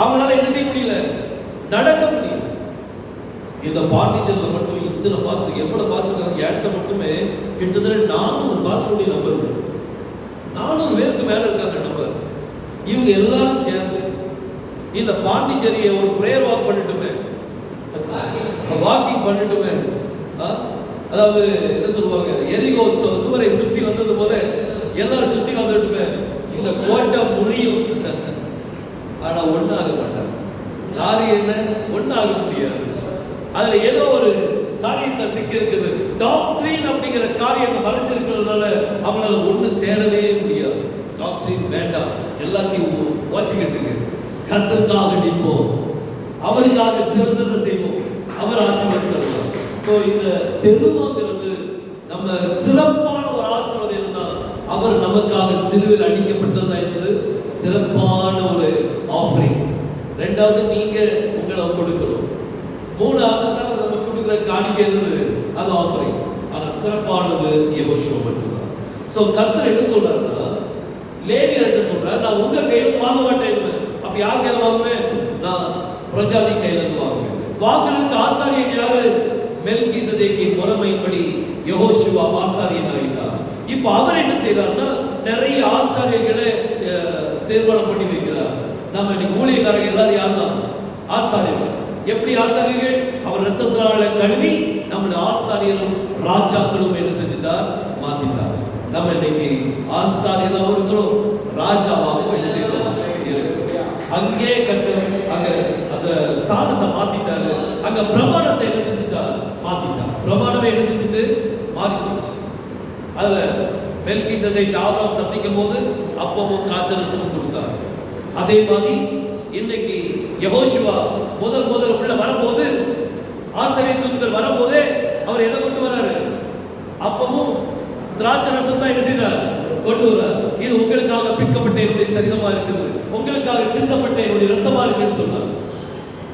அவங்களால என்ன செய்ய முடியல, நடக்க முடியல. இந்த பாண்டிச்சேரியில மட்டும் இத்தனை பாஸ்டர், எவ்வளவு பாஸ்டர் ஏட்ட மட்டுமே கிட்டத்தட்ட 400 பாஸ்டருடைய நம்பர், 400 பேருக்கு மேல இருக்காங்க நம்பர். இவங்க எல்லாரும் சேர்ந்து இந்த பாண்டிச்சேரியை ஒரு பிரேயர் வாக் பண்ணிட்டுமே, வாக்கிங் பண்ணிட்டுமே, அதாவது என்ன சொல்லுவாங்க, எரிகோ சுவரை சுற்றி வந்தது போல எல்லாரும் சுற்றி வந்துட்டுமே இந்த கோட்டை முறியும். ஆனா ஒண்ணாக மாட்டாங்க. காரியம் என்ன, ஒண்ணாக முடியாது. அதுல ஏதோ ஒரு காரியத்தை சிக்கி இருக்குது. டாக்டரின் அப்படிங்கிற காரியம் மறைஞ்சிருக்கிறதுனால அவங்களால ஒண்ணு சேரவே முடியாது. டாக்டரின் வேண்டாம், எல்லாத்தையும் வாட்சிக்கிட்டுங்க. கர்த்தருக்காக நிற்போம், அவருக்காக சிறந்ததை செய்வோம், அவர் ஆசீர்வதிக்கிறார். சோ இந்த தெருவாங்கிறது நம்ம சிறப்பான ஒரு ஆசீர்வாதம் என்னன்னா, அவர் நமக்காக சிலுவையில் அடிக்கப்பட்டதா என்பது சிறப்பான ஒரு ஆஃபரிங். ரெண்டாவது நீங்க உங்களை கொடுக்கணும். மூணாவது தான் நம்ம கொடுக்குற காணிக்கை என்னது, அது ஆஃபரிங். ஆனா சிறப்பானது யெகோஷுவா மட்டும்தான். சோ கர்த்தர் என்ன சொல்றாருன்னா, லேவியர்கிட்ட சொல்றாரு, நான் உங்க கையில வாங்க மாட்டேன். அப்ப யார் கையில வாங்குவேன், நான் பிரஜாதி கையில இருந்து வாங்குவேன். வாங்குறதுக்கு ஆசாரியன் யாரு, மெல்கிசேதேக்கின் முறைமைப்படி யெகோஷுவா ஆசாரியன் ஆயிட்டார். இப்ப அவர் என்ன செய்யறாருன்னா, நிறைய ஆசாரியர்களை தீர்மானம் பண்ணி வைக்கிறார். நம்ம இன்னைக்கு ஊழியக்காரங்க எல்லாரும் யாருதான், ஆசாரியர்கள். எப்படி ஆசாரியர்கள், அவர் ரத்தத்தினால கழுவி நம்மளை ஆசாரியரும் ராஜாக்களும் என்ன செஞ்சிட்டார், மாத்திட்டார். நம்ம இன்னைக்கு ஆசாரியராகவும் இருக்கிறோம், ராஜாவாகவும் என்ன செய்யறோம். அங்கே கர்த்தர் அங்க அந்த ஸ்தானத்தை மாத்திட்டாரு. அங்க பிரமாணத்தை என்ன செஞ்சிட்டார், மாத்திட்டார். பிரமாணமே என்ன செஞ்சிட்டு மாறி போச்சு. அதுல மெல்கிசேதேக் ஆபிரகாம் சந்திக்கும் போது அப்பமும் திராட்சரசமும் கொடுத்தார். அதே மாதிரி இன்னைக்கு யெகோஷுவா முதல் உள்ள வரும்போது, ஆசீர்வாதத்துகள் வரும்போதே அவர் எதை கொண்டு வராரு, அப்பமும் திராட்சரசம் தான் என்ன செய்றார், கொண்டு வரார். இது உங்களுக்காக பிற்கப்பட்ட என்னுடைய சரீரமா இருக்குது, உங்களுக்காக சிந்தப்பட்ட என்னுடைய ரத்தமா இருக்குன்னு சொன்னார்.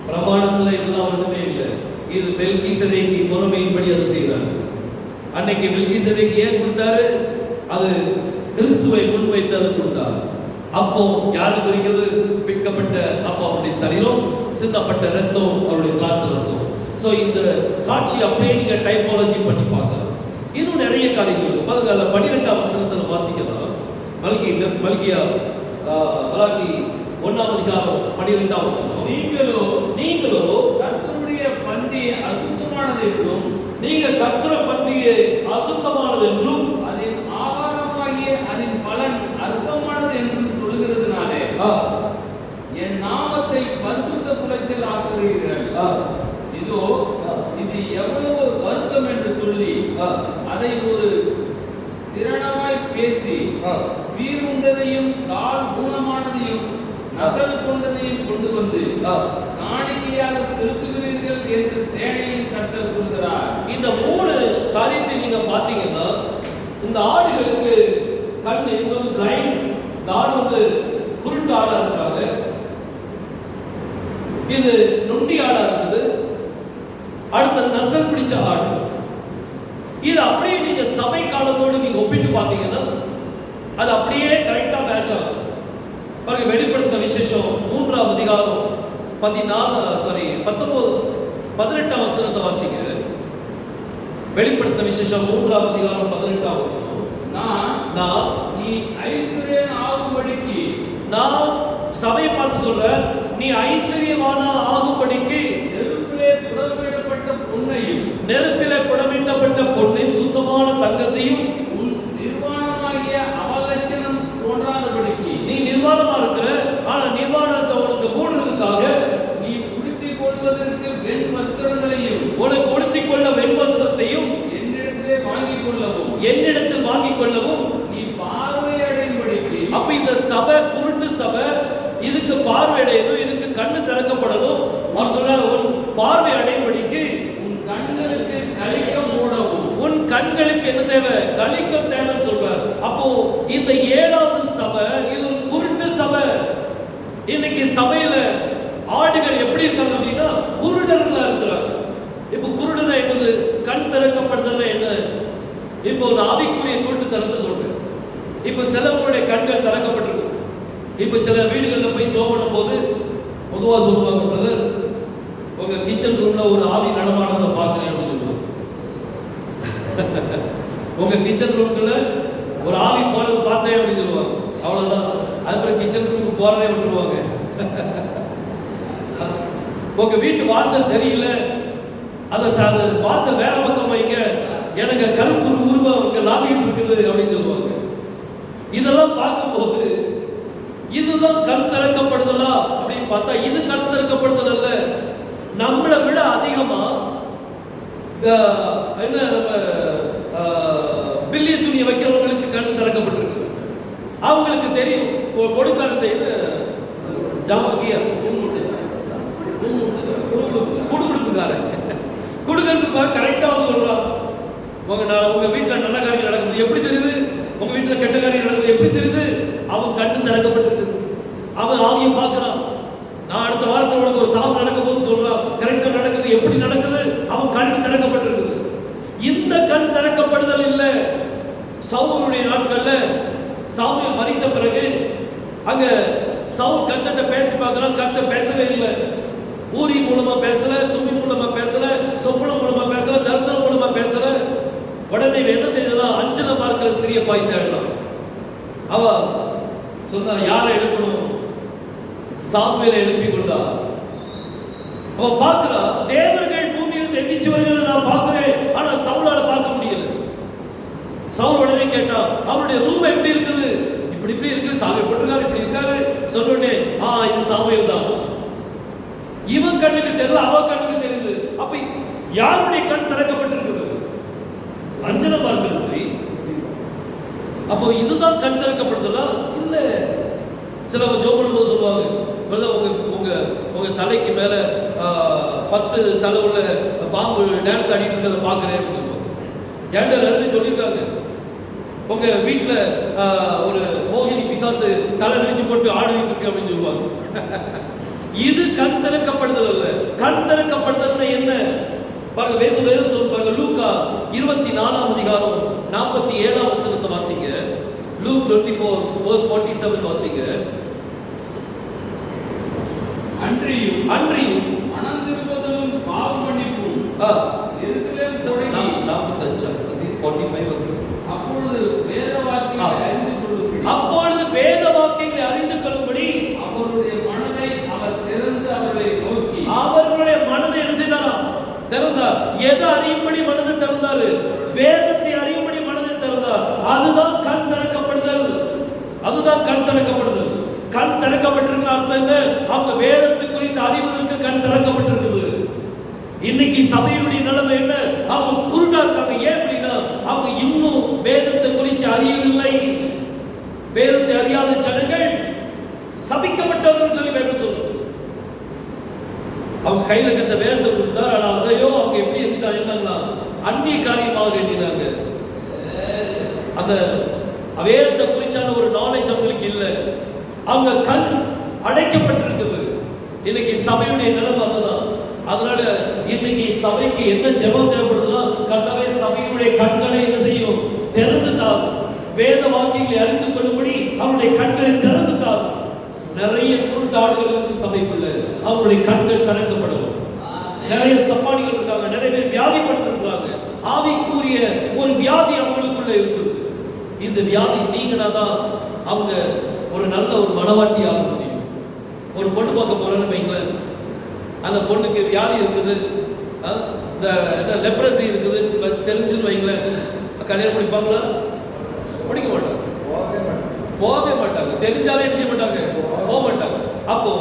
பிரமாணத்துல இதெல்லாம் ஒண்ணுமே இல்லை. இது மெல்கிசேதேக்கின் முறைமையின்படி அதை செய்றார். அன்னைக்கு மெல்கிசேதேக் ஏன் கொடுத்தாரு, அது கிறிஸ்துவை முன்வைத்து அதை கொடுத்தார். அப்போ யாரு குறிக்கிறது, பிற்கப்பட்ட அப்போ அவருடைய சரீரம், சிந்தப்பட்ட ரத்தம் அவருடைய திராட்சரசம். சோ இந்த காட்சி அப்படியே நீங்க டைப்பாலஜி பண்ணி பார்க்கலாம். இன்னும் நிறைய காரியங்கள் இருக்கு. 12ஆம் வசனத்துல வாசிக்கலாம். மல்கியா மலாக்கி 1ஆம் அதிகாரம் 12ஆம் வசனம். நீங்களோ கர்த்தருடைய பந்தியை அசுத்தமானது என்றும், நீங்க கர்த்தர பந்தியை அசுத்தமானது என்றும், அதன் ஆகாரமாகிய அதன் பலன் அற்பமானது என்றும் சொல்லுகிறதுனாலே என் நாமத்தை பரிசுத்த குலைச்சல் ஆக்குகிறீர்கள். இதோ இது எவ்வளவு வருத்தம் என்று சொல்லி அதை ஒரு திறனாய் பேசி, வீர் உண்டதையும் கால் ஊனமானதையும் நசல் கொண்டதையும் கொண்டு வந்து காணிக்கையாக செலுத்துகிறீர்கள் என்று சேனையின் கர்த்தர் சொல்கிறார். இந்த 3 காரியத்தை நீங்க பாத்தீங்கன்னா, இந்த ஆடுகளுக்கு கண்ணு வந்து பிளைண்ட், ஆடு வந்து குருட்டு ஆடா இருக்காங்க, இது நொண்டி ஆடா இருக்குது, அடுத்தது நசல் பிடிச்ச ஆடு. இது அப்படியே நீங்க சபை காலத்தோடு நீங்க ஒப்பிட்டு பாத்தீங்கன்னா அது அப்படியே கரெக்டா மேட்ச் ஆகும். பாருங்க, வெளிப்படுத்த விசேஷம் 3ஆம் அதிகாரம் 18ஆம் வசனத்தை வாசிங்க. வெளிப்படுத்த விசேஷம் 3ஆம் அதிகாரம் 18ஆம் வசனம். நான் நீ ஐஸ்வர்யன் ஆகும்படிக்கு, நான் சபையை பார்த்து சொல்ற, நீ ஐஸ்வர்யவான ஆகும்படிக்கு நெருப்பிலே புடமிட்டப்பட்ட பொன்னையும் சுத்தமான தங்கத்தையும், உன் நிர்வாணமாகிய அவலட்சணம் தோன்றாதபடிக்கு, நீ நிர்வாணமா இருக்கிற, ஆனா நிர்வாணத்தை உனக்கு மூடுறதுக்காக நீ உடுத்திக் கொள்வதற்கு வெண் வஸ்திரங்களையும், உனக்கு உடுத்திக் கொள்ள வெண் வஸ்திரத்தையும் என்னிடத்தில் வாங்கிக் கொள்ளவும் நீ பார்வை அடையும்படிக்கு. அப்ப இந்த சபை குருட்டு சபை, இதுக்கு பார்வை அடையணும், இதுக்கு கண்ணு திறக்கப்படணும். அவர் சொல்றாரு, உன் பார்வை அடையும்படிக்கு உன் கண்களுக்கு கலிக்கம் மூடவும். உன் கண்களுக்கு என்ன தேவை, கலிக்கம் தேவைன்னு சொல்றார். அப்போ இந்த 7வது சபை இது ஒரு குருட்டு சபை. இன்னைக்கு சபையில ஆடுகள் எப்படி இருக்காங்க அப்படின்னா குருடர்களா இருக்கிறாங்க. இப்ப குருடனா என்னது, கண் திறக்கப்படுதல்னா என்ன, இப்போ ஒரு ஆவிக்குரிய கூட்டு திறந்து சொல்றேன். இப்ப சிலவங்களுடைய கண்கள் திறக்கப்பட்டிருக்கு. இப்ப சில வீடுகளில் போய் ஜெபம் பண்ணும்போது பொதுவா சொல்லுவாங்க, பிரதர் உங்க கிச்சன் ரூம்ல ஒரு ஆவி நடமாடுறத பார்க்கிறேன் அப்படின்னு சொல்லுவாங்க. உங்க கிச்சன் ரூம்ல ஒரு ஆவி போறது பார்த்தேன் அப்படின்னு சொல்லுவாங்க. அவ்வளவுதான். அதுக்கப்புறம் கிச்சன் ரூமுக்கு போறதே விட்டுருவாங்க. உங்க வீட்டு வாசல் சரியில்லை, அத வாசல் வேற பக்கம் வைங்க, எனக்கு கருப்பு உருவம் இங்க லாதிக்கிட்டு இருக்குது அப்படின்னு சொல்லுவாங்க. இதெல்லாம் பார்க்கும்போது இதுதான் கண் திறக்கப்படுதலா அப்படின்னு பார்த்தா இது கண் திறக்கப்படுதல் அல்ல. நம்மளை விட அதிகமா என்ன நம்ம பில்லி சூனிய வைக்கிறவங்களுக்கு கண் திறக்கப்பட்டிருக்கு. அவங்களுக்கு தெரியும் கொடுக்கறது ஜாமகியா குடுகுடுப்புக்காரன் குடுக்கறதுக்காக கரெக்டா வந்து சொல்றான். உங்க வீட்டுல நல்ல காரியம் நடக்குது எப்படி தெரியுது, உங்க வீட்டுல கெட்ட காரியம் நடக்குது எப்படி தெரியுது, அவன் கண்ணு திறக்கப்பட்டிருக்கு. அவன் ஆவியை பார்க்கிறான். நான் அடுத்த வாரத்தில் உனக்கு ஒரு சாவு நடக்க போது சொல்றான், கரெக்டா நடக்குது. எப்படி நடக்குது, அவன் கண்ணு திறக்கப்பட்டிருக்குது. இந்த கண் திறக்கப்படுதல் இல்ல. சவுலுடைய நாட்கள்ல சாமுவேல் மரித்த பிறகு அங்க சவுல் கர்த்தர்ட்ட பேசி பார்க்கிறான், கர்த்தர் பேசவே இல்லை. ஊரி மூலமா பேசல, தும்மி மூலமா பேசல, சொப்பனம் மூலமா பேசல, தரிசனம் மூலமா பேசல. உடனே என்ன செய்யலாம், அஞ்சனை பார்க்கிற ஸ்திரியை பாய் தேடலாம். அவ சொன்னா யாரை எழுப்பணும், சாமுவேலை எழுப்பி கொண்டா. அவ பார்க்கிறா, தேவர்கள் பூமியில் எந்திரிச்சு வருகிறத நான் பார்க்கிறேன், ஆனா சவுலால பார்க்க முடியல. சவுல் உடனே கேட்டா அவருடைய ரூம் எப்படி இருக்குது, இப்படி இப்படி இருக்கு, சாமி போட்டிருக்காரு, இப்படி இருக்காரு. சொன்ன உடனே இது சாமுவேல் தான். இவன் கண்ணுக்கு தெரியல, அவ கண்ணுக்கு தெரியுது. அப்ப யாருடைய கண் திறக்கப்பட்டிருக்குது, அஞ்சனை பார்க்கிற ஸ்திரீ. அப்போ இதுதான் கண் திறக்கப்படுதலா இல்ல? சிலவங்க ஜோபன் போது சொல்லுவாங்க, உங்க உங்க தலைக்கு மேல 10 தலை உள்ள பாம்பு டான்ஸ் ஆடிட்டு இருக்கிறத பாக்குறேன். ஏன்டா நிறைய சொல்லியிருக்காங்க. உங்க வீட்டுல ஒரு மோகினி பிசாசு தலை விரிச்சு போட்டு ஆடிட்டு இருக்கு அப்படின்னு சொல்லுவாங்க. இது கண் திறக்கப்படுதல் அல்ல. கண் திறக்கப்படுதல் என்ன பாருங்க, வேதம் சொல்றாங்க. லூக்கா 24ஆம் அதிகாரம் 47ஆம் வசனத்தை வாசிங்க. லூக் 24:47 வாசிங்க. அன்றியும் மனந்திருப்பதும் பாவ மன்னிப்பும் எருசலேம் தொடங்கி 45 வாசிங்க. அப்பொழுது வேத வாக்கியங்களை அறிந்து கொள்ளும்படி அவருடைய மனதை அவர் திறந்து அவர்களுடைய மனதை என்ன செய்தாராம், திறந்தார். எதை அறியும்படி மனதை திறந்தாரு, வேதத்தை அறியும்படி மனதை திறந்தார். அதுதான் கண் திறக்கப்படுதல். அதுதான் கண் திறக்கப்படுதல். கண் திறக்கப்பட்டிருக்க அர்த்தம் என்ன, அவங்க வேதத்தை குறித்து அறிவதற்கு கண் திறக்கப்பட்டிருக்குது. இன்னைக்கு சபையுடைய நிலைமை என்ன, அவங்க குருடா இருக்காங்க. ஏன் அப்படின்னா அவங்க இன்னும் வேதத்தை குறித்து அறியவில்லை. வேதத்தை அறியாத ஜனங்கள் சபிக்கப்பட்டவர்கள் சொல்லி பைபிள் சொல்லுது. அவங்க கையில கத்த வேதத்தை கொடுத்தார், ஆனா அதையோ அவங்க எப்படி எண்ணினா அந்நிய காரியமாக எண்ணினாங்க. அந்த வேதத்தை குறிச்சான ஒரு நாலேஜ் அவங்களுக்கு இல்லை. அவங்க கண் அடைக்கப்பட்டிருக்குது. இன்னைக்கு சபையுடைய நிலைமை அதுதான். அதனால இன்னைக்கு சபைக்கு என்ன ஜெபம் தேவைப்படுதுன்னா, கர்த்தாவே சபையுடைய கண்களை என்ன செய்யும், திறந்து தாரும். வேத வாக்கியங்களை அறிந்து கொள்ளும்படி அவருடைய கண்களை திறந்து தாரும். நிறைய குருட்டாடுகள் இருக்கு சபைக்குள்ள, அவங்களுடைய கண்கள் திறக்கப்படும். நிறைய சப்பானிகள் இருக்காங்க, நிறைய பேர் வியாதிப்பட்டிருக்கிறாங்க. ஆவிக்குரிய ஒரு வியாதி அவங்களுக்குள்ள இருக்குது. இந்த வியாதி நீங்கனாதான் அவங்க ஒரு நல்ல ஒரு மனவாட்டி ஆக முடியும். ஒரு பொண்ணு பார்க்க போறேன்னு வைங்களேன், அந்த பொண்ணுக்கு வியாதி இருக்குது, இந்த லெப்ரசி இருக்குது தெரிஞ்சுன்னு வைங்களேன், கல்யாணம் முடிப்பாங்களா? முடிக்க மாட்டாங்க, போகவே மாட்டாங்க. தெரிஞ்சாலே என்ன செய்ய மாட்டாங்க, போக மாட்டாங்க. அப்போ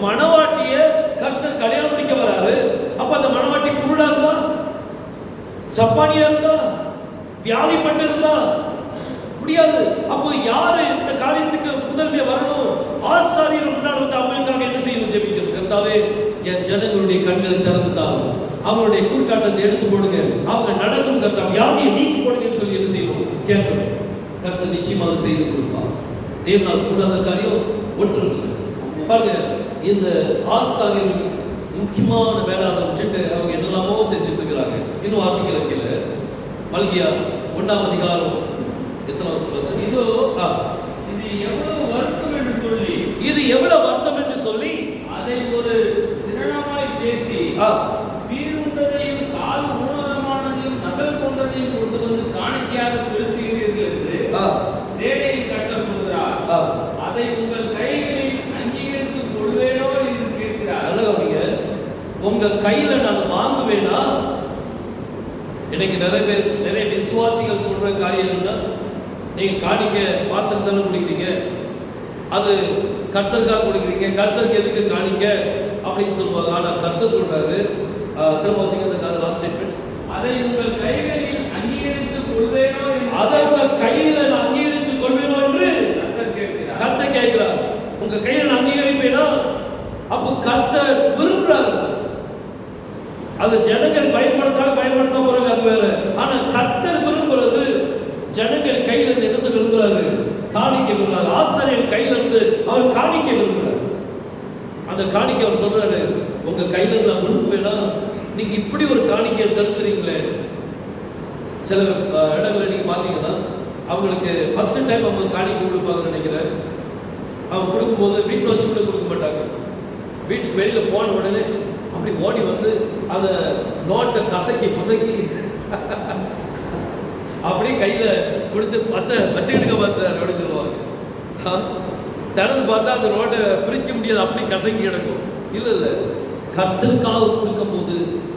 மனவாட்டிய கர்த்தர் கல்யாணம் முடிக்க வராரு. அப்ப அந்த மனவாட்டி குருடா இருந்தா, சப்பானியா இருந்தா, வியாதிப்பட்டு இருந்தா முடியாது. அப்போ யாரு இந்த காரியத்துக்கு முதன்மையா வரணும்? ஆசாரியர் முன்னாடி வந்து அவங்களுக்காக என்ன செய்யணும், ஜெபிக்கணும். கர்த்தாவே என் ஜனங்களுடைய கண்களை திறந்துதான், அவங்களுடைய குறுக்காட்டத்தை எடுத்து போடுங்க, அவங்க நடக்கும் கர்த்தா, வியாதியை நீக்கி போடுங்கன்னு சொல்லி என்ன செய்யணும், கேட்கணும். கர்த்தர் நிச்சயமாக செய்து கொடுப்பார். தேவனால் கூடாத காரியம் ஒன்று பாருங்க. இந்த ஆசாரியர்கள் முக்கியமான வேலை அதை விட்டுட்டு அவங்க என்னெல்லாமோ செஞ்சுட்டு இருக்கிறாங்க. இன்னும் வாசிக்கல கீழே மல்கியா 1ஆம் அதிகாரம் எத்தனை வருஷம், இதோ இது எவ்வளவு வருத்தம் என்று சொல்லி, இது எவ்வளவு வருத்தம் என்று சொல்லி அதை ஒரு பீருண்டதையும் கால் ஊனமானதையும் நசல் கொண்டதையும் கொண்டு வந்து காணிக்கையாக செலுத்துகிறீர்கள் என்று சேடையை கர்த்தர் சொல்கிறார். அதை உங்கள் கைகளில் அங்கீகரித்துக் கொள்வேனோ என்று கேட்கிறார். நல்ல கவனிங்க, உங்க கையில நான் வாங்குவேனா? இன்னைக்கு நிறைய விசுவாசிகள் சொல்ற காரியம் என்ன, நீங்க காணிக்க வாசல் தானே கொடுக்குறீங்க, அது கர்த்தருக்காக கொடுக்குறீங்க, கர்த்தருக்கு எதுக்கு காணிக்க அப்படின்னு சொல்லுவாங்க. ஆனா கர்த்தர் சொல்றாரு, திரும்ப வாசிங்க லாஸ்ட் ஸ்டேட்மெண்ட், அதை உங்கள் கைகளில் அங்கீகரித்துக் கொள்வேனோ, அதை உங்க கையில நான் அங்கீகரித்துக் கொள்வேனோ என்று கர்த்தர் கேட்கிறார். உங்க கையில நான் அங்கீகரிப்பேனா? அப்போ கர்த்தர் விரும்புறாரு. அது ஜனங்கள் பயன்படுத்த போறாங்க, அது வேற. ஆனா கர்த்தர் விரும்புறது ஜனங்கள் கையில இருந்து என்ன விரும்புறாரு? காணிக்க விரும்புறாரு. ஆசாரியர் கையில இருந்து அவர் காணிக்க விரும்புறாரு. அந்த காணிக்கை அவர் சொல்றாரு, உங்க கையில இருந்து நான் விரும்புவேனா? நீங்க இப்படி ஒரு காணிக்கையை செலுத்துறீங்களே. சில இடங்களில் நீங்க பாத்தீங்கன்னா அவங்களுக்கு ஃபர்ஸ்ட் டைம் அவங்க காணிக்கை கொடுப்பாங்கன்னு நினைக்கிறேன். அவங்க கொடுக்கும்போது வீட்டில் வச்சு கூட கொடுக்க மாட்டாங்க. வீட்டுக்கு வெளியில போன உடனே அப்படி ஓடி வந்து அந்த நோட்டை கசக்கி புசக்கி அப்படியே கையில கொடுத்து, மாஸ்டர் வச்சுக்கிட்டுங்க மாஸ்டர் அப்படின்னு சொல்லுவாங்க. திறந்து பார்த்தா அந்த நோட்டை பிரிக்க முடியாது, அப்படி கசங்கி கிடக்கும். இல்லை, கர்த்தருக்காக கொடுக்கும் போது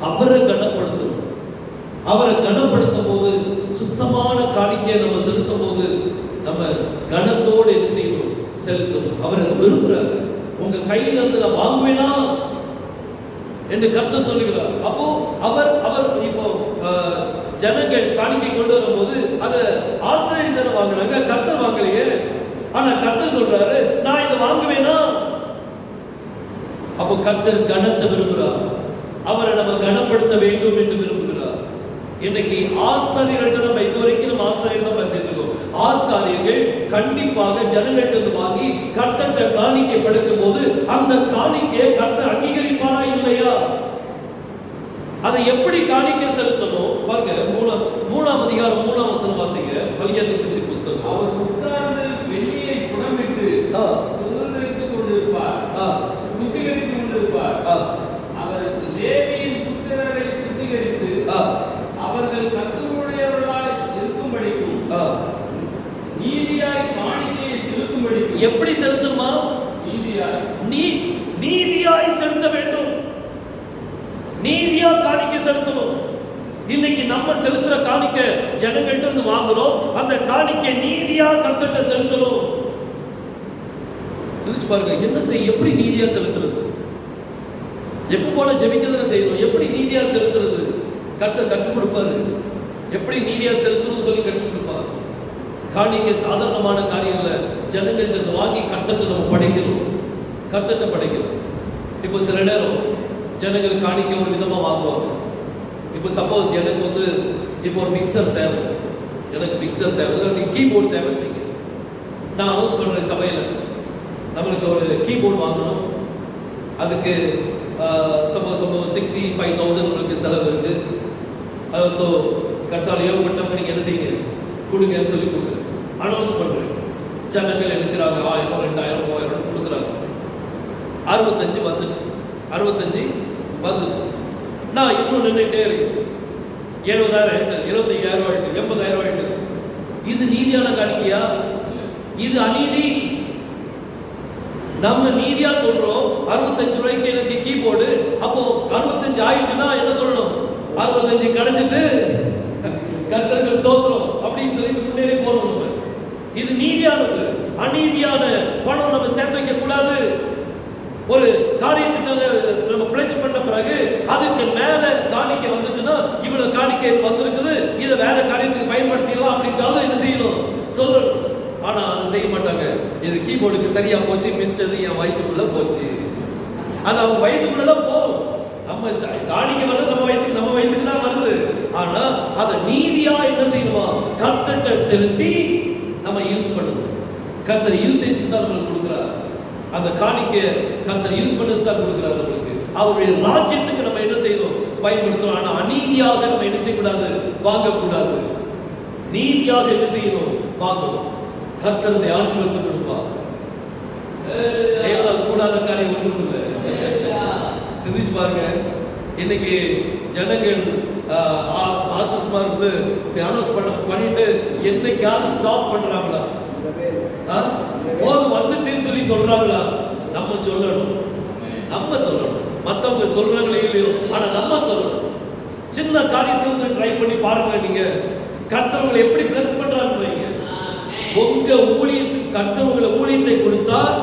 அவரை கனப்படுத்தணும். அவரை கனப்படுத்தும் போது, சுத்தமான காணிக்கையை நம்ம செலுத்தும் போது நம்ம கனத்தோடு என்ன செய்யணும்? செலுத்தணும். அவர் அதை விரும்புறாரு. உங்க கையில இருந்து நான் வாங்குவேனா என்று கர்த்தர் சொல்லுகிறார். அப்போ அவர் இப்போ ஜனங்கள் காணிக்கை கொண்டு வரும்போது அதை ஆசிரியர் தானே வாங்கினாங்க, கர்த்தர் வாங்கலையே. ஆனா கர்த்தர் சொல்றாரு, நான் இதை வாங்குவேனா? அப்போ கர்த்தர் கனத்தை விரும்புகிறார். அவரை நம்ம கனப்படுத்த வேண்டும் என்று விரும்புகிறார். இன்னைக்கு ஆசாரியர்கள் நம்ம இதுவரைக்கும் நம்ம ஆசாரியர்கள் தான் பேசிட்டு இருக்கோம். ஆசாரியர்கள் கண்டிப்பாக ஜனங்கள்கிட்ட வாங்கி கர்த்தர்கிட்ட காணிக்கை படுக்கும் போது அந்த காணிக்கையை கர்த்தர் அங்கீகரிப்பாரா இல்லையா? அதை எப்படி காணிக்கை செலுத்தணும் பாருங்க. 3ஆம் அதிகாரம் 3ஆம் வசனம் வாசிங்க. மல்கியா புஸ்தகம். அவர் உட்கார்ந்து வெள்ளியை புடமிட்டு சுதந்திரித்துக் கொண்டிருப்பார், சுத்திகரித்துக் கொண்டிருப்பார். அவர் லேவியின் புத்திரரை சுத்திகரித்து அவர்கள் கர்த்தருடையவர்களாய் இருக்கும்படிக்கும் நீதியாய் காணிக்கையை செலுத்தும்படிக்கும். எப்படி செலுத்தணுமா? நீதியாய் செலுத்த வேண்டும். நீதியா காணிக்கை செலுத்தணும். இன்னைக்கு நம்ம செலுத்துற காணிக்கை ஜனங்கள்ட்ட இருந்து வாங்குறோம், அந்த காணிக்கை நீதியா கர்த்தர்ட்ட செலுத்தணும். சிந்திச்சு பாருங்க, என்ன செய்ய, எப்படி நீதியா செலுத்துறது? எப்ப போல ஜெபிக்கிறத செய்யணும். எப்படி நீதியா செலுத்துறது? கர்த்தர் கற்றுக் கொடுப்பாரு. எப்படி நீதியா செலுத்தணும் சொல்லி கற்றுக் கொடுப்பாரு. காணிக்கை சாதாரணமான காரியம் இல்லை. ஜனங்கள்ட்ட வாங்கி கர்த்தர்ட்ட நம்ம படைக்கணும், கர்த்தர்ட்ட படைக்கணும். இப்போ சில நேரம் ஜனங்கள் காணிக்கை ஒரு விதமா வாங்குவாங்க. இப்போ சப்போஸ் எனக்கு வந்து இப்போ ஒரு மிக்சர் தேவை, எனக்கு மிக்சர் தேவை, இல்லை கீபோர்டு தேவை. நான் அனௌன்ஸ் பண்ற சபையில் நம்மளுக்கு ஒரு கீபோர்டு வாங்கணும். அதுக்கு சப்போஸ் 65,000 உங்களுக்கு செலவு இருக்கு. ஸோ கர்த்தால் ஏவப்பட்டப்ப நீங்கள் என்ன செய்யுங்க, கொடுங்கன்னு சொல்லி கொடுக்குறேன், அனௌன்ஸ் பண்ணுறேன். ஜனங்கள் என்ன செய்கிறாங்க, 1000, 2000, 3000 கொடுக்குறாங்க. 65 வந்துட்டு நான் இன்னும் நின்றுட்டே இருக்கு. 70,000 ஆயிட்டு, 75,000 ஆயிட்டு, 80,000 ஆயிட்டு. இது நீதியான காணிக்கையா? இது அநீதி. நம்ம நீதியா சொல்றோம் 65 ரூபாய்க்கு எனக்கு கீபோர்டு. அப்போ 65 ஆயிட்டுனா என்ன சொல்லணும்? 65 கிடைச்சிட்டு கர்த்தருக்கு ஸ்தோத்திரம் அப்படின்னு சொல்லிட்டு முன்னேறி போகணும். நம்ம இது நீதியானது. அநீதியான பணம் நம்ம சேர்த்து வைக்க கூடாது. ஒரு காரியத்துக்காக நம்ம பிளட்ஜ் பண்ண பிறகு அதுக்கு மேல காணிக்கை வந்துட்டுன்னா, இவ்வளவு காணிக்கை வந்திருக்குது, இதை வேற காரியத்துக்கு பயன்படுத்திடலாம் அப்படின்ட்டு என்ன செய்யணும், சொல்லணும். ஆனா அதை செய்ய மாட்டாங்க. இது கீபோர்டுக்கு சரியா போச்சு, மிச்சது என் வயிற்றுக்குள்ள போச்சு. அது அவங்க வயிற்றுக்குள்ளதான் போகும். நம்ம காணிக்கை வருது நம்ம வயிற்றுக்கு தான் வருது. ஆனா அதை நீதியா என்ன செய்யணுமா, கர்த்தர்ட்ட செலுத்தி நம்ம யூஸ் பண்ணணும். கர்த்தர் யூசேஜ் தான் நம்மளுக்கு கொடுக்குறார். அந்த காணிக்கை கர்த்தர் யூஸ் பண்ணது தான் கொடுக்குறாரு நம்மளுக்கு. அவருடைய ராஜ்யத்துக்கு நம்ம என்ன செய்யணும், பயன்படுத்தணும். ஆனா அநீதியாக நம்ம என்ன செய்யக்கூடாது, வாங்கக்கூடாது. நீதியாக என்ன செய்யணும், வாங்கணும். கர்த்தர் ஆசீர்வாதத்தை கொடுப்பார். தேவனால் கூடாத காரியம் ஒன்றும் இல்லை. சிந்திச்சு பாருங்க. இன்னைக்கு ஜனங்கள் பாஸ்டர்ஸ்மார் வந்து அனௌன்ஸ் பண்ணிட்டு என்னைக்காவது ஸ்டாப் பண்றாங்களா? போதும் வந்துட்டுன்னு சொல்லி சொல்றாங்களா? நம்ம சொல்லணும், நம்ம சொல்லணும். மத்தவங்க சொல்றாங்களே இல்லையோ, ஆனா நம்ம சொல்லணும். சின்ன காரியத்துல ட்ரை பண்ணி பாருங்க. நீங்க கர்த்தர்களை எப்படி பிளஸ் பண்றாங்க. உங்க ஊழியத்துக்கு கர்த்தர் ஊழியத்தை கொடுத்தார்,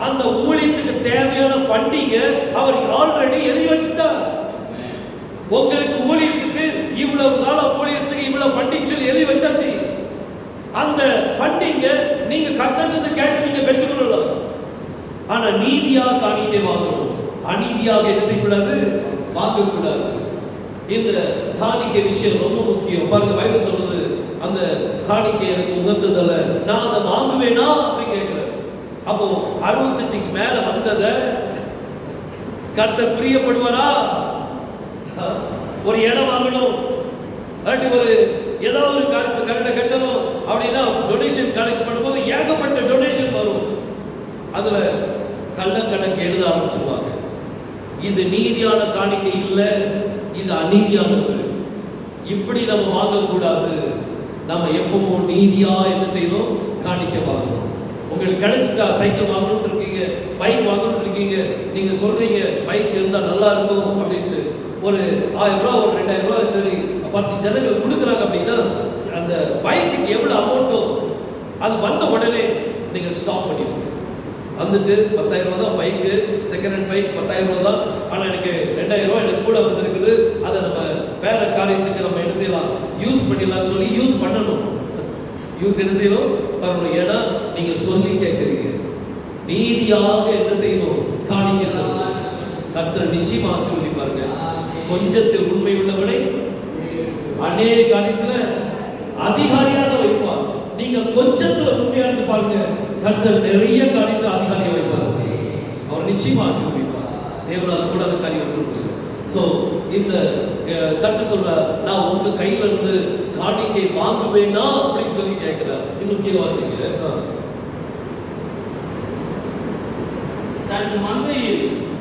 அந்த ஊழியத்துக்கு தேவையான ஃபண்டிங்க அவர் ஆல்ரெடி எழுதி வச்சுட்டார். உங்களுக்கு ஊழியத்துக்கு இவ்வளவு கால ஊழியத்துக்கு இவ்வளவு ஃபண்டிங் சொல்லி எழுதி வச்சாச்சு. அந்த ஃபண்டிங்க நீங்க கர்த்தர்கிட்ட கேட்டு நீங்க பெற்றுக்கொள்ளலாம். ஆனா நீதியா காணிக்கை வாங்கணும், அநீதியாக என்ன செய்யக்கூடாது, வாங்கக்கூடாது. இந்த காணிக்கை விஷயம் ரொம்ப முக்கியம். பாருங்க, பைபிள் சொல்றது அந்த காணிக்கை எனக்கு உகந்ததல்ல, நான் அதை வாங்குவேனா அப்படின்னு கேட்கிறேன். அப்போ 65க்கு மேல வந்தத கர்த்தர் பிரியப்படுவாரா? ஒரு இடம் வாங்கணும், ஒரு ஏதாவது ஒரு காரியத்தை கட்டணும் அப்படின்னா டொனேஷன் கலெக்ட் பண்ணும்போது ஏகப்பட்ட டொனேஷன் வரும். அதுல கள்ளக்கணக்கு எழுத ஆரம்பிச்சிருவாங்க. இது நீதியான காணிக்கை இல்லை, இது அநீதியானது. இப்படி நம்ம வாங்கக்கூடாது. நம்ம எப்பவும் நீதியா என்ன செய்யணும், காணிக்கை வாங்கணும். உங்களுக்கு கிடைச்சிட்டா சைக்கிள் வாங்கணும் இருக்கீங்க, பைக் வாங்கணும் இருக்கீங்க, நீங்க சொல்றீங்க பைக் இருந்தா நல்லா இருக்கும் அப்படின்ட்டு ஒரு 1000 ரூபாய் ஒரு 2000 ரூபாய் 10 ஜனங்கள் கொடுக்குறாங்க அப்படின்னா அந்த பைக்குக்கு எவ்வளவு அமௌண்ட்டோ அது வந்த உடனே நீங்க ஸ்டாப் பண்ணிடுங்க. வந்துட்டு 10,000 ரூபாய் தான் பைக்கு, செகண்ட் ஹேண்ட் பைக் 10,000 ரூபாய் தான், ஆனால் எனக்கு 2000 ரூபாய் எனக்கு கூட வந்துருக்குது, அதை நம்ம வேற காரியத்துக்கு நம்ம என்ன செய்யலாம், யூஸ் பண்ணிடலாம் சொல்லி யூஸ் பண்ணணும். யூஸ் என்ன செய்யணும் பண்ணணும். ஏன்னா நீங்க சொல்லி கேட்குறீங்க. நீதியாக என்ன செய்யணும், காணிக்கை செலுத்தணும். கர்த்தர் நிச்சயமா ஆசீர்வதிப்பாருங்க. கொஞ்சத்தில் உண்மை உள்ளவனை அநேக காரியத்துல அதிகாரியாக வைப்பார். நீங்க கொஞ்சத்துல உண்மையா இருந்து பாருங்க, கர்த்தர் நிறைய காரியத்தை அதிகாரியாக வைப்பார். அவர் நிச்சயமா ஆசீர்வதிப்பார். தேவனால் கூடாத காரியம் ஒன்றும் இல்லை. சோ இந்த கர்த்தர் சொல்றார், நான் உங்க கையில இருந்து காணிக்கை வாங்குவேனா அப்படின்னு சொல்லி கேட்கிறார். இன்னும் கீழே வாசிங்க.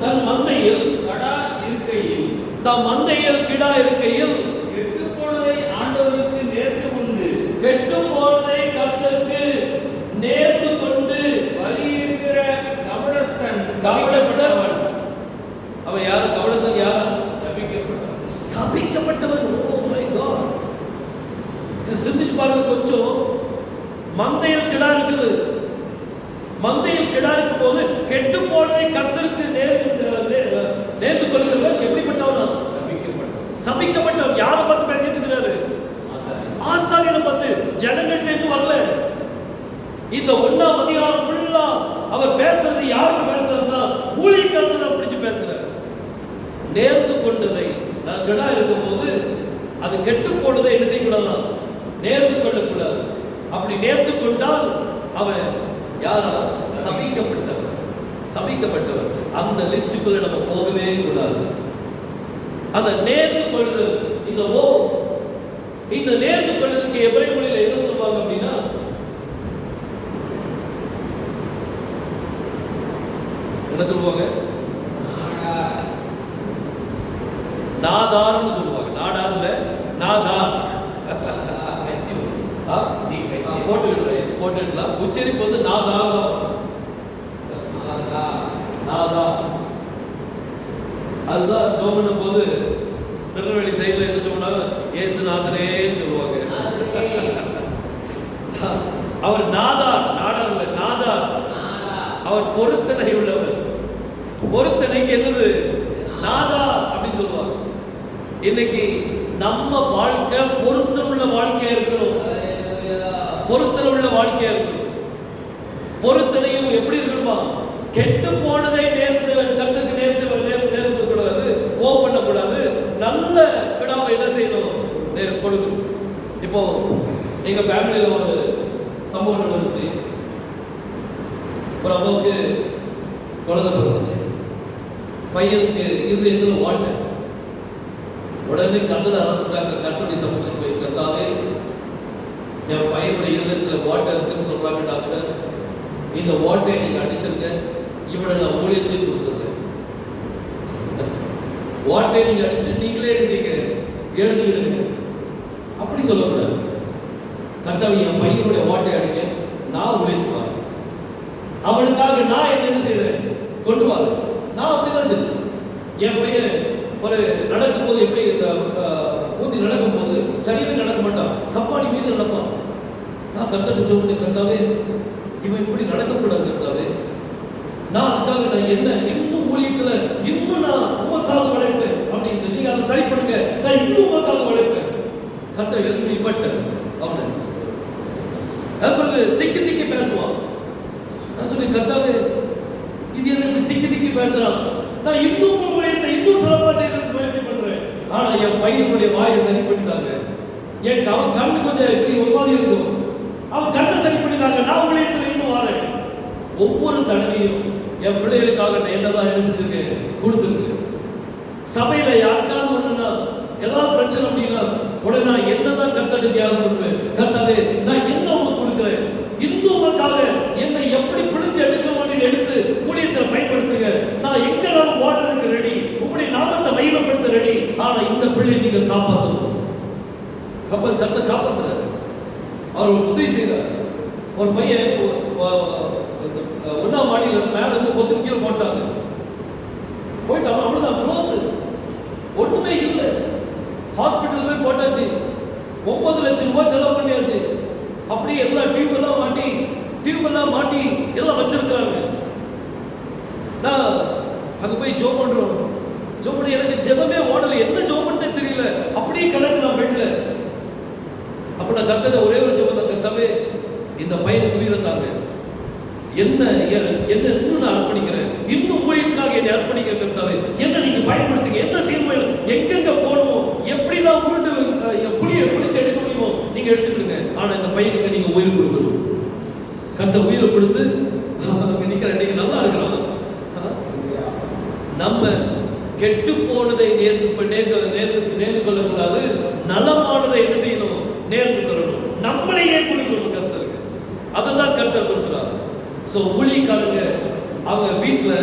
தன் மந்தையில் கடா இருக்கையில், தம் மந்தையில் கிடா இருக்கையில் கெட்டு போனதை ஆண்டவருக்கு நேர்ந்து கொண்டு, கெட்டு போனதை கர்த்தருக்கு நேர்ந்து கொண்டு பலியிடுகிற கபடஸ்தன். அவன் யாரு? கபடஸ்தன் யாரு? சபிக்கப்பட்டவன். ஓ மை காட், இது சிந்திச்சு பாருங்க கொஞ்சம். மந்தையில் கிடா இருக்குது, மந்தையில் கிடா இருக்கும் போது கெட்டு போனதை கர்த்தருக்கு நேர்ந்து கொள்கிறவன் எப்படிப்பட்டவன்? சபிக்கப்பட்டவன். யாரை பார்த்து பேசிட்டு இருக்கிறாரு? ஆசாரியனை பார்த்து. ஜனங்கள்ட்ட வரல. இந்த 1ஆம் அதிகாரம் ஃபுல்லா அவர் பேசுறது யாருக்கு பேசுறதுன்னா ஊழியக்காரங்களை பிடிச்சு பேசுறாரு. நேர்ந்து கொண்டதை கிடா இருக்கும் போது அது கெட்டு போனதை என்ன செய்யக்கூடாது, நேர்ந்து கொள்ளக்கூடாது. அப்படி நேர்ந்து கொண்டால் அவன் யாரா? சபிக்கப்பட்டவர். சபிக்கப்பட்டவர். அந்த லிஸ்டுக்குள்ள நம்ம போகவே கூடாது. அந்த நேர்ந்து கொள்ளுதல், இந்த நேர்ந்து கொள்ளுதலுக்கு எபிரேய மொழியில என்ன சொல்வாங்க அப்படின்னா, என்ன சொல்லுவாங்க? நாதார்னு சொல்லுவாங்க. நாடார்ல நாதார் போட்டுக்கலாம். உச்சரிப்பு வந்து நாதார். அதுதான் ஜோமனும் போது திருநெல்வேலி சைடுல என்ன சொன்னாங்க, ஏசுநாதரேன்னு சொல்லுவாங்க. அவர் நாதார், நாடார்ல நாதார். அவர் பொருத்தனை உள்ளவர். பொருத்தனைக்கு என்னது? நாதா அப்படின்னு சொல்லுவாங்க. இன்னைக்கு நம்ம வாழ்க்கை பொருத்தமுள்ள வாழ்க்கையா இருக்கணும். பொருத்தமுள்ள வாழ்க்கையா இருக்கணும். பொருத்தனையும் எப்படி இருக்கணுமா? கெட்டு போனதை நேர்ந்து கர்த்தருக்கு நேர்ந்து கூடாது, ஓ பண்ணக்கூடாது. நல்ல கிடாவை என்ன செய்யணும், கொடுக்கணும். இப்போ எங்க ஃபேமிலியில ஒரு சம்பவம் நடந்துச்சு. ஒரு அம்மாவுக்கு குழந்தை பிறந்துச்சு. பையனுக்கு இருதயத்தில் வாட்டை. உடனே கதற ஆரம்பிச்சிட்டாங்க. கர்த்தருடைய சமூகத்தில் போய், கர்த்தாவே என் பையனுடைய இருதயத்தில் வாட்டை இருக்குன்னு சொல்றாங்க டாக்டர். இந்த வாட்டை நீங்க அடிச்சிருங்க, இவனை நான் ஊழியத்தை கொடுத்துருவேன். ஓட்டை நீங்க அடிச்சுட்டு நீங்களே என்ன செய்யுங்க, எடுத்துக்கிடுங்க. அப்படி சொல்லக்கூடாது. கர்த்தாவே என் பையனுடைய ஓட்டை அடிங்க, நான் உழைத்துவாங்க, அவனுக்காக நான் என்ன செய்யறேன், கொண்டு வாங்க. நான் அப்படிதான் செய்வேன். என் பையன் ஒரு நடக்கும் போது எப்படி ஊத்தி நடக்கும் போது சரியாவே நடக்க மாட்டான், சப்பாடி மீது நடப்பான். நான் கர்த்தர்ட்ட ஜெபம் பண்ணி, கர்த்தாவே இவன் இப்படி நடக்கக்கூடாது கர்த்தாவே, நான் அதுக்காக நான் என்ன இன்னும் ஊழியத்துல இன்னும் நான் உமக்காக உழைப்பேன் அப்படின்னு சொல்லி அதை சரி பண்ணுங்க, நான் இன்னும் உமக்காக உழைப்பேன். கர்த்தர் எழுதி நிப்பட்ட அவனை பிறகு திக்கி திக்கி பேசுவான். நான் சொன்னேன், கர்த்தாவே இது என்ன இப்படி திக்கி திக்கி பேசுறான், நான் இன்னும் ஊழியத்தை இன்னும் சிறப்பா செய்யறதுக்கு முயற்சி பண்றேன். ஆனா என் பையனுடைய வாயை சரி பண்ணிட்டாங்க, என் அவன் கண்ணு கொஞ்சம் இப்படி ஒரு மாதிரி இருக்கும், அவன் கண்ணை சரி பண்ணிட்டாங்க, நான் ஊழியத்துல இன்னும் வாரேன். ஒவ்வொரு தடவையும் என் பிள்ளைகளுக்காக நான் என்னதான் என்ன செஞ்சிருக்கேன், கொடுத்துருக்கேன். சபையில யாருக்காவது ஒண்ணுன்னா ஏதாவது பிரச்சனை அப்படின்னா உடனே நான் என்னதான் கர்த்தருக்கு தியாகம் பண்ணுவேன். கர்த்தாவே நான் என்ன உங்களுக்கு கொடுக்குறேன், இன்னும் உங்களுக்காக என்னை எப்படி பிடிச்சு எடுக்க மாட்டேன், எடுத்து ஊழியத்தில் பயன்படுத்துங்க. நான் எங்கெல்லாம் ஓடுறதுக்கு ரெடி, உங்களுடைய நாமத்தை மகிமைப்படுத்த ரெடி. ஆனா இந்த பிள்ளை நீங்க காப்பாற்றணும். கர்த்த காப்பாத்துறாரு, அவர் உதவி செய்யறாரு. ஒரு பையன் 1ஆம் மாடியில மேல இருந்து 10 கீழே போட்டாங்க, போயிட்டாங்க, அவ்வளவுதான் க்ளோஸ், ஒண்ணுமே இல்லை. ஹாஸ்பிட்டல் போய் போட்டாச்சு, 9 லட்சம் ரூபாய் செலவு பண்ணியாச்சு. அப்படியே எல்லா டியூப் எல்லாம் மாட்டி எல்லாம் வச்சிருக்காங்க. நான் அங்க போய் ஜோம் பண்றோம், ஜோம் பண்ணி எனக்கு ஜெபமே ஓடல, என்ன ஜோம் பண்ணே தெரியல, அப்படியே கிடக்கு நான் பெட்ல. அப்ப நான் கர்த்தரை ஒரே ஒரு ஜெபம் தான், கர்த்தாவே இந்த பையனுக்கு உயிரை தாங்க, என்ன இன்னும் நான் அர்ப்பணிக்கிறேன், இன்னும் ஊழியத்துக்காக என்னை அர்ப்பணிக்கிறேன். கர்த்தாவே என்ன நீங்க பயன்படுத்துங்க, என்ன செய்யணும், எங்கெங்க போகணுமோ, எப்படிலாம் உருண்டு புளியை பிடித்து எடுக்க முடியுமோ நீங்க எடுத்துக்கிடுங்க. ஆனா இந்த பையனுக்கு நீங்க உயிர் கொடுக்கணும். கர்த்தர் உயிரை கொடுத்து நிக்கிற நீங்க நல்லா இருக்கிறோம். நம்ம கெட்டு போனதை நேர்ந்து கொள்ளக்கூடாது, நலமானதை என்ன செய்யணும், நேர்ந்து கொள்ளணும், நம்மளையே கொடுக்கணும் கர்த்தருக்கு. அதுதான் கர்த்தர் கொடுக்கிறார். சோ ஊழியக்காரங்க அவங்க வீட்டுல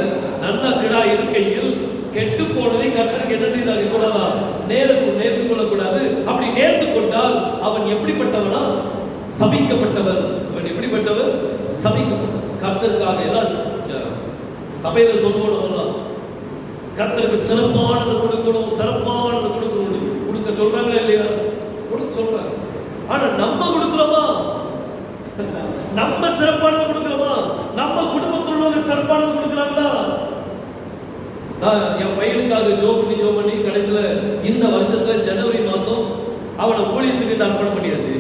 நல்ல கிடா இருக்கையில் கெட்டு போனதை கர்த்தருக்கு என்ன செய்தாங்க கூடாதா, நேர்ந்து கொள்ளக்கூடாது. அப்படி நேர்ந்து கொண்டால் அவன் எப்படிப்பட்டவனா, சபிக்கப்பட்டவர். அவன் எப்படிப்பட்டவர், சபிக்கப்பட்டவர். கர்த்தருக்காக எல்லாம் சபையில சொல்லுவோம், கர்த்தருக்கு சிறப்பானது கொடுக்கணும், சிறப்பானது கொடுக்கணும், கொடுக்க சொல்றாங்களா இல்லையா, கொடுக்க சொல்றாங்க. ஆனா நம்ம கொடுக்கிறோமா, நம்ம சிறப்பானது கொடுக்கிறோமா, நம்ம குடும்பத்தில் உள்ளவங்க சிறப்பானது கொடுக்கிறாங்களா? நான் என் பையனுக்காக ஜோம் பண்ணி கடைசியில இந்த வருஷத்துல ஜனவரி மாசம் அவனை ஊழியத்துக்கிட்ட அர்ப்பணம் பண்ணியாச்சு.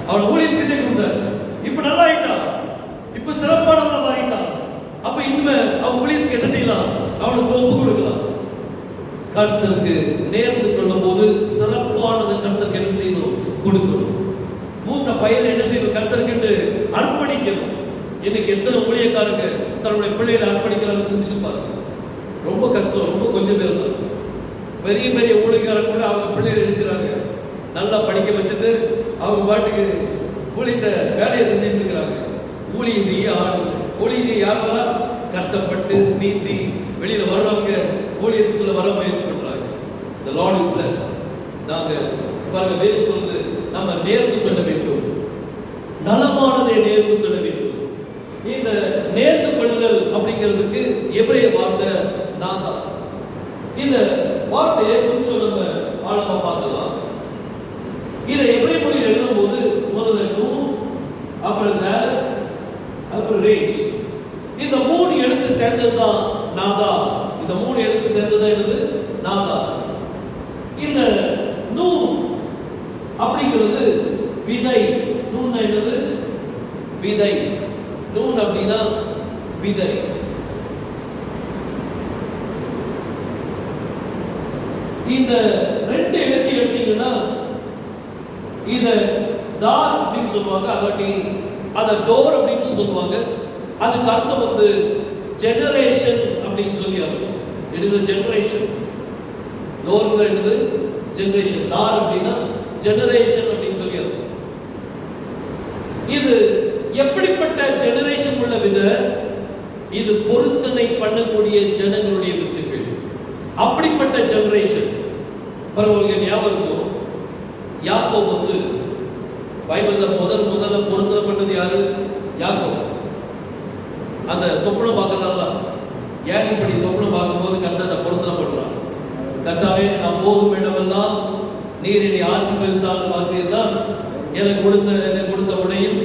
அவனை ஊழியத்துக்கிட்டே கொடுத்தாரு. இப்ப நல்லா ஆயிட்டான், இப்ப சிறப்பானவன மாறிட்டான். அப்ப இனிமே அவன் ஊழியத்துக்கு என்ன செய்யலாம், அவனுக்கு ஒப்பு கொடுக்கலாம். கர்த்தருக்கு நேர்ந்து கொள்ளும் போது சிறப்பானது கர்த்தருக்கு என்ன செய்யணும், கொடுக்கணும். மூத்த பையனை என்ன செய்யணும், கர்த்தருக்கு அர்ப்பணிக்கணும். இன்னைக்கு எத்தனை ஊழியக்காரங்க தன்னுடைய பிள்ளைகளை அர்ப்பணிக்கிறாங்க சிந்திச்சு பாருங்க. ரொம்ப கஷ்டம், ரொம்ப கொஞ்சம் பேர் தான். பெரிய பெரிய ஊழியக்காரங்க கூட அவங்க பிள்ளைகளை என்ன செய்றாங்க, நல்லா படிக்க வச்சுட்டு அவங்க பாட்டுக்கு ஊழியத்தை வேலையை செஞ்சுட்டு இருக்கிறாங்க. ஊழியம் செய்ய ஆடுங்க, ஊழியம் செய்ய யார் வரா, கஷ்டப்பட்டு நீந்தி வெளியில வர்றவங்க ஊழியத்துக்குள்ள வர முயற்சி பண்றாங்க. The Lord will bless. நாங்க பாருங்க வேதம் சொல்லுது, நம்ம நேர்ந்து கொள்ள வேண்டும், நலமானதை நேர்ந்து கொள்ள வேண்டும். இந்த நேர்ந்து கொள்ளுதல் அப்படிங்கிறதுக்கு எபிரேய வார்த்தை நாதா. இந்த வார்த்தையை கொஞ்சம் நம்ம ஆழமா பார்க்கலாம். இதை எபிரேய மொழியில் எழுதும் போது முதல்ல நூ, அப்புறம் தாலத், அப்புறம் ரேஷ், இந்த 3 எழுத்து சேர்ந்ததுதான் நாதா. இந்த 3 எழுத்து சேர்ந்ததுதான் என்னது, நாதா. இந்த நூ அப்படிங்கிறது விதை. நூன் என்னது, விதை. நூன் அப்படின்னா விதை. இந்த 2 எழுத்து எடுத்தீங்கன்னா இத தார் அப்படின்னு சொல்லுவாங்க, அல்லாட்டி அத டோர் அப்படின்னு சொல்லுவாங்க. அதுக்கு அர்த்தம் வந்து ஜெனரேஷன் அப்படின்னு சொல்லி அர்த்தம். It is a generation. டோர்னா என்னது, ஜெனரேஷன். தார் அப்படின்னா ஜெனரேஷன் அப்படின்னு சொல்லி அர்த்தம். இது எப்படிப்பட்ட ஜெனரேஷன் உள்ள விதை, இது பொருத்தனை பண்ணக்கூடிய ஜனங்களுடைய வித்துக்கள். அப்படிப்பட்ட ஜெனரேஷன். உங்களுக்கு ஞாபகம் இருக்கும், யாக்கோபு வந்து பைபிள்ல முதல்ல பொருத்தனை பண்ணது யாரு? யாக்கோபு. அந்த சொப்பனம் பார்க்கறதா, ஏழைப்படி சொப்பனம் பார்க்கும்போது கர்த்தரை பொருத்தனை பண்றான். கர்த்தாவே, நான் போகும் இடமெல்லாம் நீர் என்னை ஆசீர்வதித்தால் பார்த்தீங்கன்னா, எனக்கு கொடுத்த உடையும்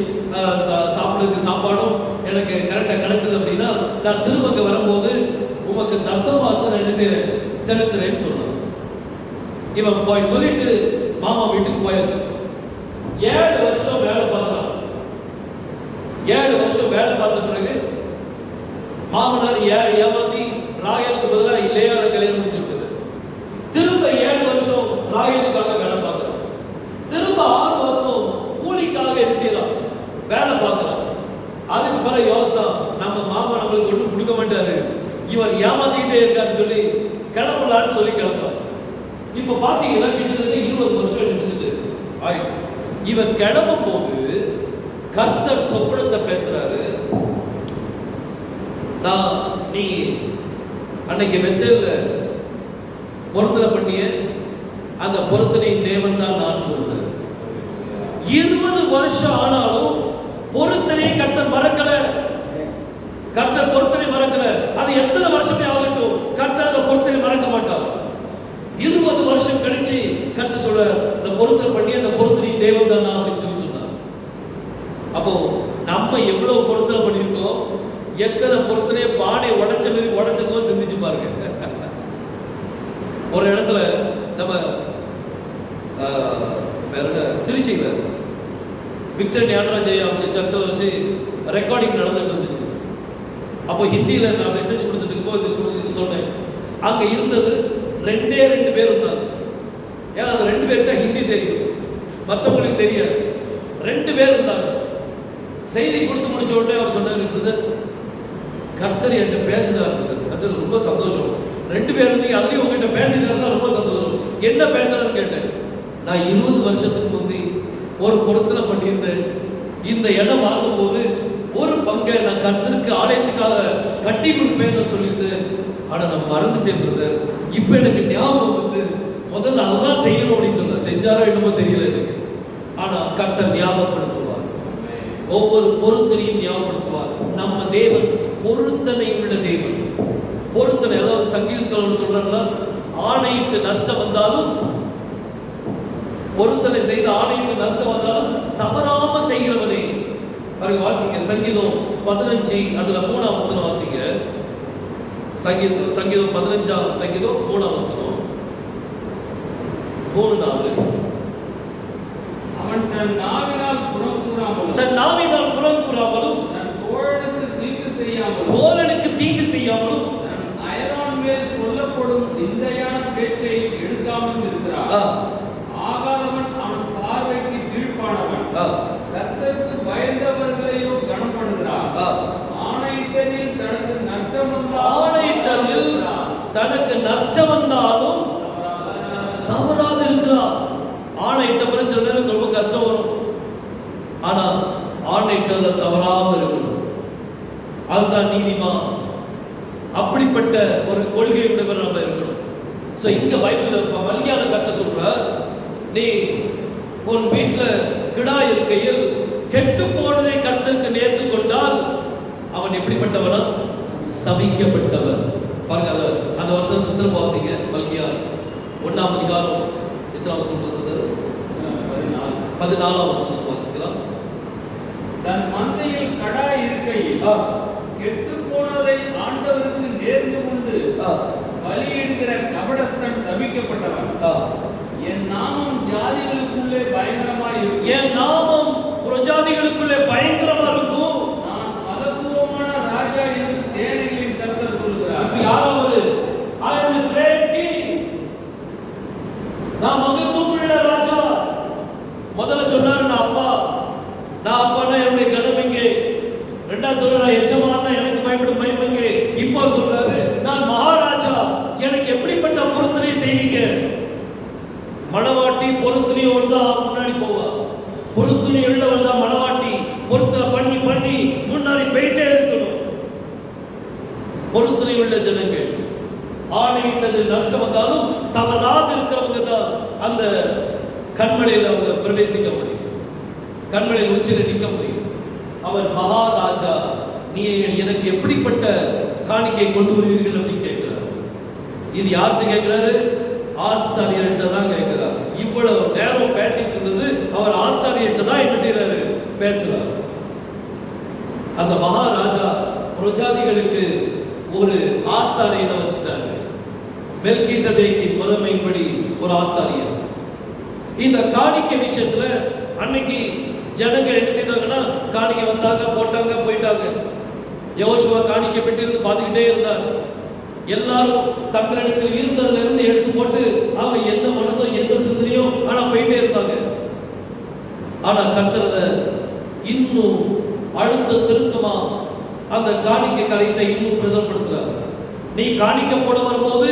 சாப்பிடுறதுக்கு சாப்பாடும் எனக்கு கரெக்டா கிடைச்சது அப்படின்னா, நான் திரும்ப அங்க வரும்போது உமக்கு தசமாத்து நான் என்ன செய்யறேன், செலுத்துறேன்னு சொன்னான். இவன் போய் சொல்லிட்டு மாமா வீட்டுக்கு போயாச்சு. 7 வருஷம் வேலை பார்த்தான். 7 வருஷம் வேலை பார்த்த பிறகு மாமனார் ஏமாத்தி ராகேலுக்கு பதிலாக லேயாள கல்யாணம் முடிச்சு வச்சது. திரும்ப 7 வருஷம் ராகேலுக்காக வேலை பார்க்கிறான். திரும்ப 6 வருஷம் கூலிக்காக என்ன செய்யறான், வேலை பார்க்கிறான். அதுக்கு பிறகு யோசனை, நம்ம மாமா நம்மளுக்கு ஒன்றும் கொடுக்க மாட்டாரு, இவர் ஏமாத்திக்கிட்டே இருக்காருன்னு சொல்லி கிளம்பலான்னு சொல்லி கிளம்புறான். இப்ப பாத்தீங்கன்னா கிட்டத்தட்ட 20 வருஷம் என்ன செஞ்சுட்டு ஆயிட்டு. இவன் கிளம்பும் போது கர்த்தர் சொப்பனத்தை பேசுறாரு. நீ அன்னைக்கு பெத்தேல்ல பொருத்தனை பண்ணிய அந்த பொருத்தனை தேவன் தான் நான் சொல்றேன். 20 வருஷம் ஆனாலும் பொருத்தனை கர்த்தர் மறக்கல. கர்த்தர் பொருத்தனை மறக்கல. அது எத்தனை வருஷமே ஆகட்டும், கர்த்தர் அந்த பொருத்தனை மறக்க மாட்டார். 20 வருஷம் கழிச்சு கர்த்தர் சொல்ற, இந்த பொருத்தனை பண்ணி அந்த பொருத்தனை தேவன் தான் அப்படின்னு சொல்லி சொன்னார். அப்போ நம்ம எவ்வளவு பொருத்தனை பண்ணியிருக்கோம், எத்தனை பொருத்தனையை பானை உடைச்சதோ சிந்திச்சு பாருங்க. ஒரு இடத்துல நம்ம திருச்சியில விக்டர் ஞானராஜையா அவங்க சர்ச்சில் வச்சு ரெக்கார்டிங் நடந்துட்டு இருந்துச்சு. அப்போ ஹிந்தியில நான் மெசேஜ் கொடுத்துட்டு இருக்கும்போது சொன்னேன், அங்க இருந்தது 2 பேர் இருந்தாங்க. ஏன்னா அந்த 2 பேருக்கு தான் ஹிந்தி தெரியும், மற்றவங்களுக்கு தெரியாது. 2 பேர் இருந்தாங்க. செய்தி கொடுத்து முடிச்ச உடனே அவர் சொன்னார், கர்த்தர் என்கிட்ட பேசினார், ரொம்ப சந்தோஷம். 2 பேர் இருந்தீங்க, அதுலயும் உங்ககிட்ட பேசினாருன்னா ரொம்ப சந்தோஷம். என்ன பேசுறாருன்னு கேட்டேன். நான் 20 வருஷத்துக்கு முந்தி ஒரு பொருத்தனை பண்ணியிருந்தேன். இந்த இடம் வாங்கும் போது ஒரு பங்கை நான் கர்த்தருக்கு ஆலயத்துக்காக கட்டி கொடுப்பேன்னு சொல்லியிருந்தேன். ஆனா நான் மறந்துட்டேன். இப்ப எனக்கு ஞாபகம் வந்துட்டு முதல்ல அதுதான் செய்யணும் அப்படின்னு சொன்ன. செஞ்சாரோ என்னமோ தெரியல எனக்கு. ஆனா கர்த்தர் ஞாபகப்படுத்துவார், ஒவ்வொரு பொருத்தனையும் ஞாபகப்படுத்துவார். நம்ம தேவன் பொருத்தனை உள்ள தேவன். பொருத்தனை, அதாவது சங்கீதத்தில் சொல்றாங்களா, ஆணையிட்டு நஷ்டம் வந்தாலும், பொருத்தனை செய்து ஆணையிட்டு நஷ்டம் வந்தாலும் தவறாம செய்கிறவனே. பாருங்க, வாசிங்க சங்கீதம் 15 அதுல 3ஆம் வசனம் வாசிங்க. சங்கீதம் 15ஆம் சங்கீதம் 3ஆம் வசனம். 3:4. அவன் தன் நாவினால் புறம் கூறாமலும் தன் தோழனுக்கு தீங்கு செய்யாமலும் தன் அயரான் மேல் சொல்லப்படும் நிந்தையான பேச்சை எடுக்காமல் இருக்கிறான். ஆகாதவன் அவன் பார்வைக்கு கீழ்ப்பானவன். கர்த்தருக்கு பயந்தவர்களையோ கனம் பண்ணுகிறான். ஆணையிட்டதில் தனக்கு நஷ்டம் வந்தாலும் தவறாது இருக்கிறான். ஆணையிட்ட பிறகு சில நேரம் ரொம்ப கஷ்டம் வரும். ஆனா ஆணையிட்டதுல தவறாம இருக்கணும். அதுதான் நீதிமான். அப்படிப்பட்ட ஒரு கொள்கை உடையவர் நம்ம இருக்கணும். சோ இங்க பைபிள்ல மல்கியால கர்த்தர் சொல்றார், நீ உன் வீட்டுல கிடா இருக்கையில் கெட்டு போனதை கர்த்தருக்கு நேர்ந்து கொண்டால் அவன் எப்படிப்பட்டவனா? சபிக்கப்பட்டவன். பாருங்க, அந்த வசனத்தை திரும்ப வாசிங்க. மல்கியா 1ஆம் அதிகாரம் எத்தனாம் வசனம் சொல்றது? 14ஆம் வசனம் வாசிக்கலாம். தன் மந்தையில் கடா இருக்கையில் கெட்டு போனதை ஆண்டவருக்கு நேர்ந்து கொண்டு பலியிடுகிற கபடஸ்தன் சபிக்கப்பட்டவன். என் நாமம் ஜாதிகளுக்குள்ளே பயங்கரமாய் இருக்கும். என் நாமம் புறஜாதிகளுக்குள்ளே பயங்கரமா இருக்கும். நான் மகத்துவமான ராஜா என்று சேனைகளின் கர்த்தர் சொல்கிறார். யாராவது I am a great king, நான் மகத்துவமுள்ள ராஜா. முதல்ல சொன்னாரு நான் அப்பானா என்னுடைய கனம் எங்கே? 2ஆவது சொல்றாரு எஜமானா எனக்கு பயப்படும் பயம் எங்கே? இப்போ சொல்றாரு நான் மகாராஜா, எனக்கு எப்படிப்பட்ட பொருத்தனை செய்வீங்க? மணவாட்டி பொருத்தனையோடு தான் முன்னாடி போவா. பொருத்தனை உள்ளவள் தான் மணவாட்டி. பொருத்தனை பண்ணி முன்னாடி போயிட்டே இருக்கணும். பொருத்தனை உள்ள ஜனங்கள் ஆணையிட்டது நஷ்டம் வந்தாலும் தவறாது இருக்கிறவங்க தான் அந்த கண்மலையில் அவங்க பிரவேசிக்க முடியும், கண்மலையில் உச்சியில் நிற்க முடியும். அவர் மகாராஜா, நீ எனக்கு எப்படிப்பட்ட காணிக்கை கொண்டு வருவீர்கள் அப்படின்னு கேட்கிறார். இது யார்கிட்ட கேட்கிறாரு? ஆசாரியர்கிட்ட தான் கேட்கிறார். இவ்வளவு நேரம் பேசிட்டு இருந்தது அவர் ஆசாரியர்கிட்ட தான் என்ன செய்யறாரு? பேசுறாரு. அந்த மகாராஜா பிரஜாதிகளுக்கு ஒரு ஆசாரியனை வச்சுட்டாரு. மெல்கிசதேக்கின் முறைமைப்படி ஒரு ஆசாரியர். இந்த காணிக்கை விஷயத்துல அன்னைக்கு ஜனங்கள் என்ன செய்தாங்கன்னா, காணிக்கை வந்தாங்க, போட்டாங்க, போயிட்டாங்க. யோசுவா காணிக்கை பெற்றிருந்து பார்த்துக்கிட்டே இருந்தார். எல்லாரும் தங்களிடத்தில் இருந்ததுல இருந்து எடுத்து போட்டு அவங்க எந்த மனசோ எந்த சிந்தனையோ ஆனா போயிட்டே இருந்தாங்க. ஆனா கர்த்தரத இன்னும் அடுத்த திருத்தமா அந்த காணிக்கை காரியத்தை இன்னும் பிரதமப்படுத்துறார். நீ காணிக்க போட வரும்போது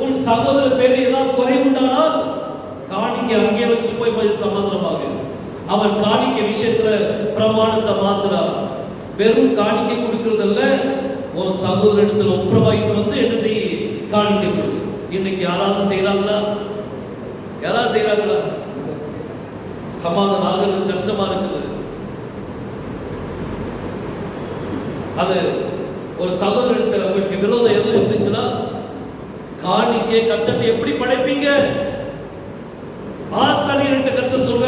உன் சகோதர பேர் ஏதாவது குறை உண்டானால் காணிக்கை அங்கே வச்சு போய் சமாதானமாக. அவன் காணிக்கை விஷயத்துல பிரமாணத்தை மாத்துறார். வெறும் காணிக்கை கொடுக்கறதல்ல, உன் சகோதரத்தில் ஒப்புரவாயிட்டு வந்து என்ன செய்ய காணிக்கை கொடு. இன்னைக்கு யாராவது செய்யறாங்களா? யாராவது செய்யறாங்களா? சமாதானம் ஆகிறது கஷ்டமா இருக்குது. அது ஒரு சகோதரன் உங்களுக்கு விரோதம் எதுவும் இருந்துச்சுன்னா காணிக்கை கர்த்தர்ட்ட எப்படி படைப்பீங்க? ஆசாரியர்கிட்ட கர்த்தர் சொல்ற,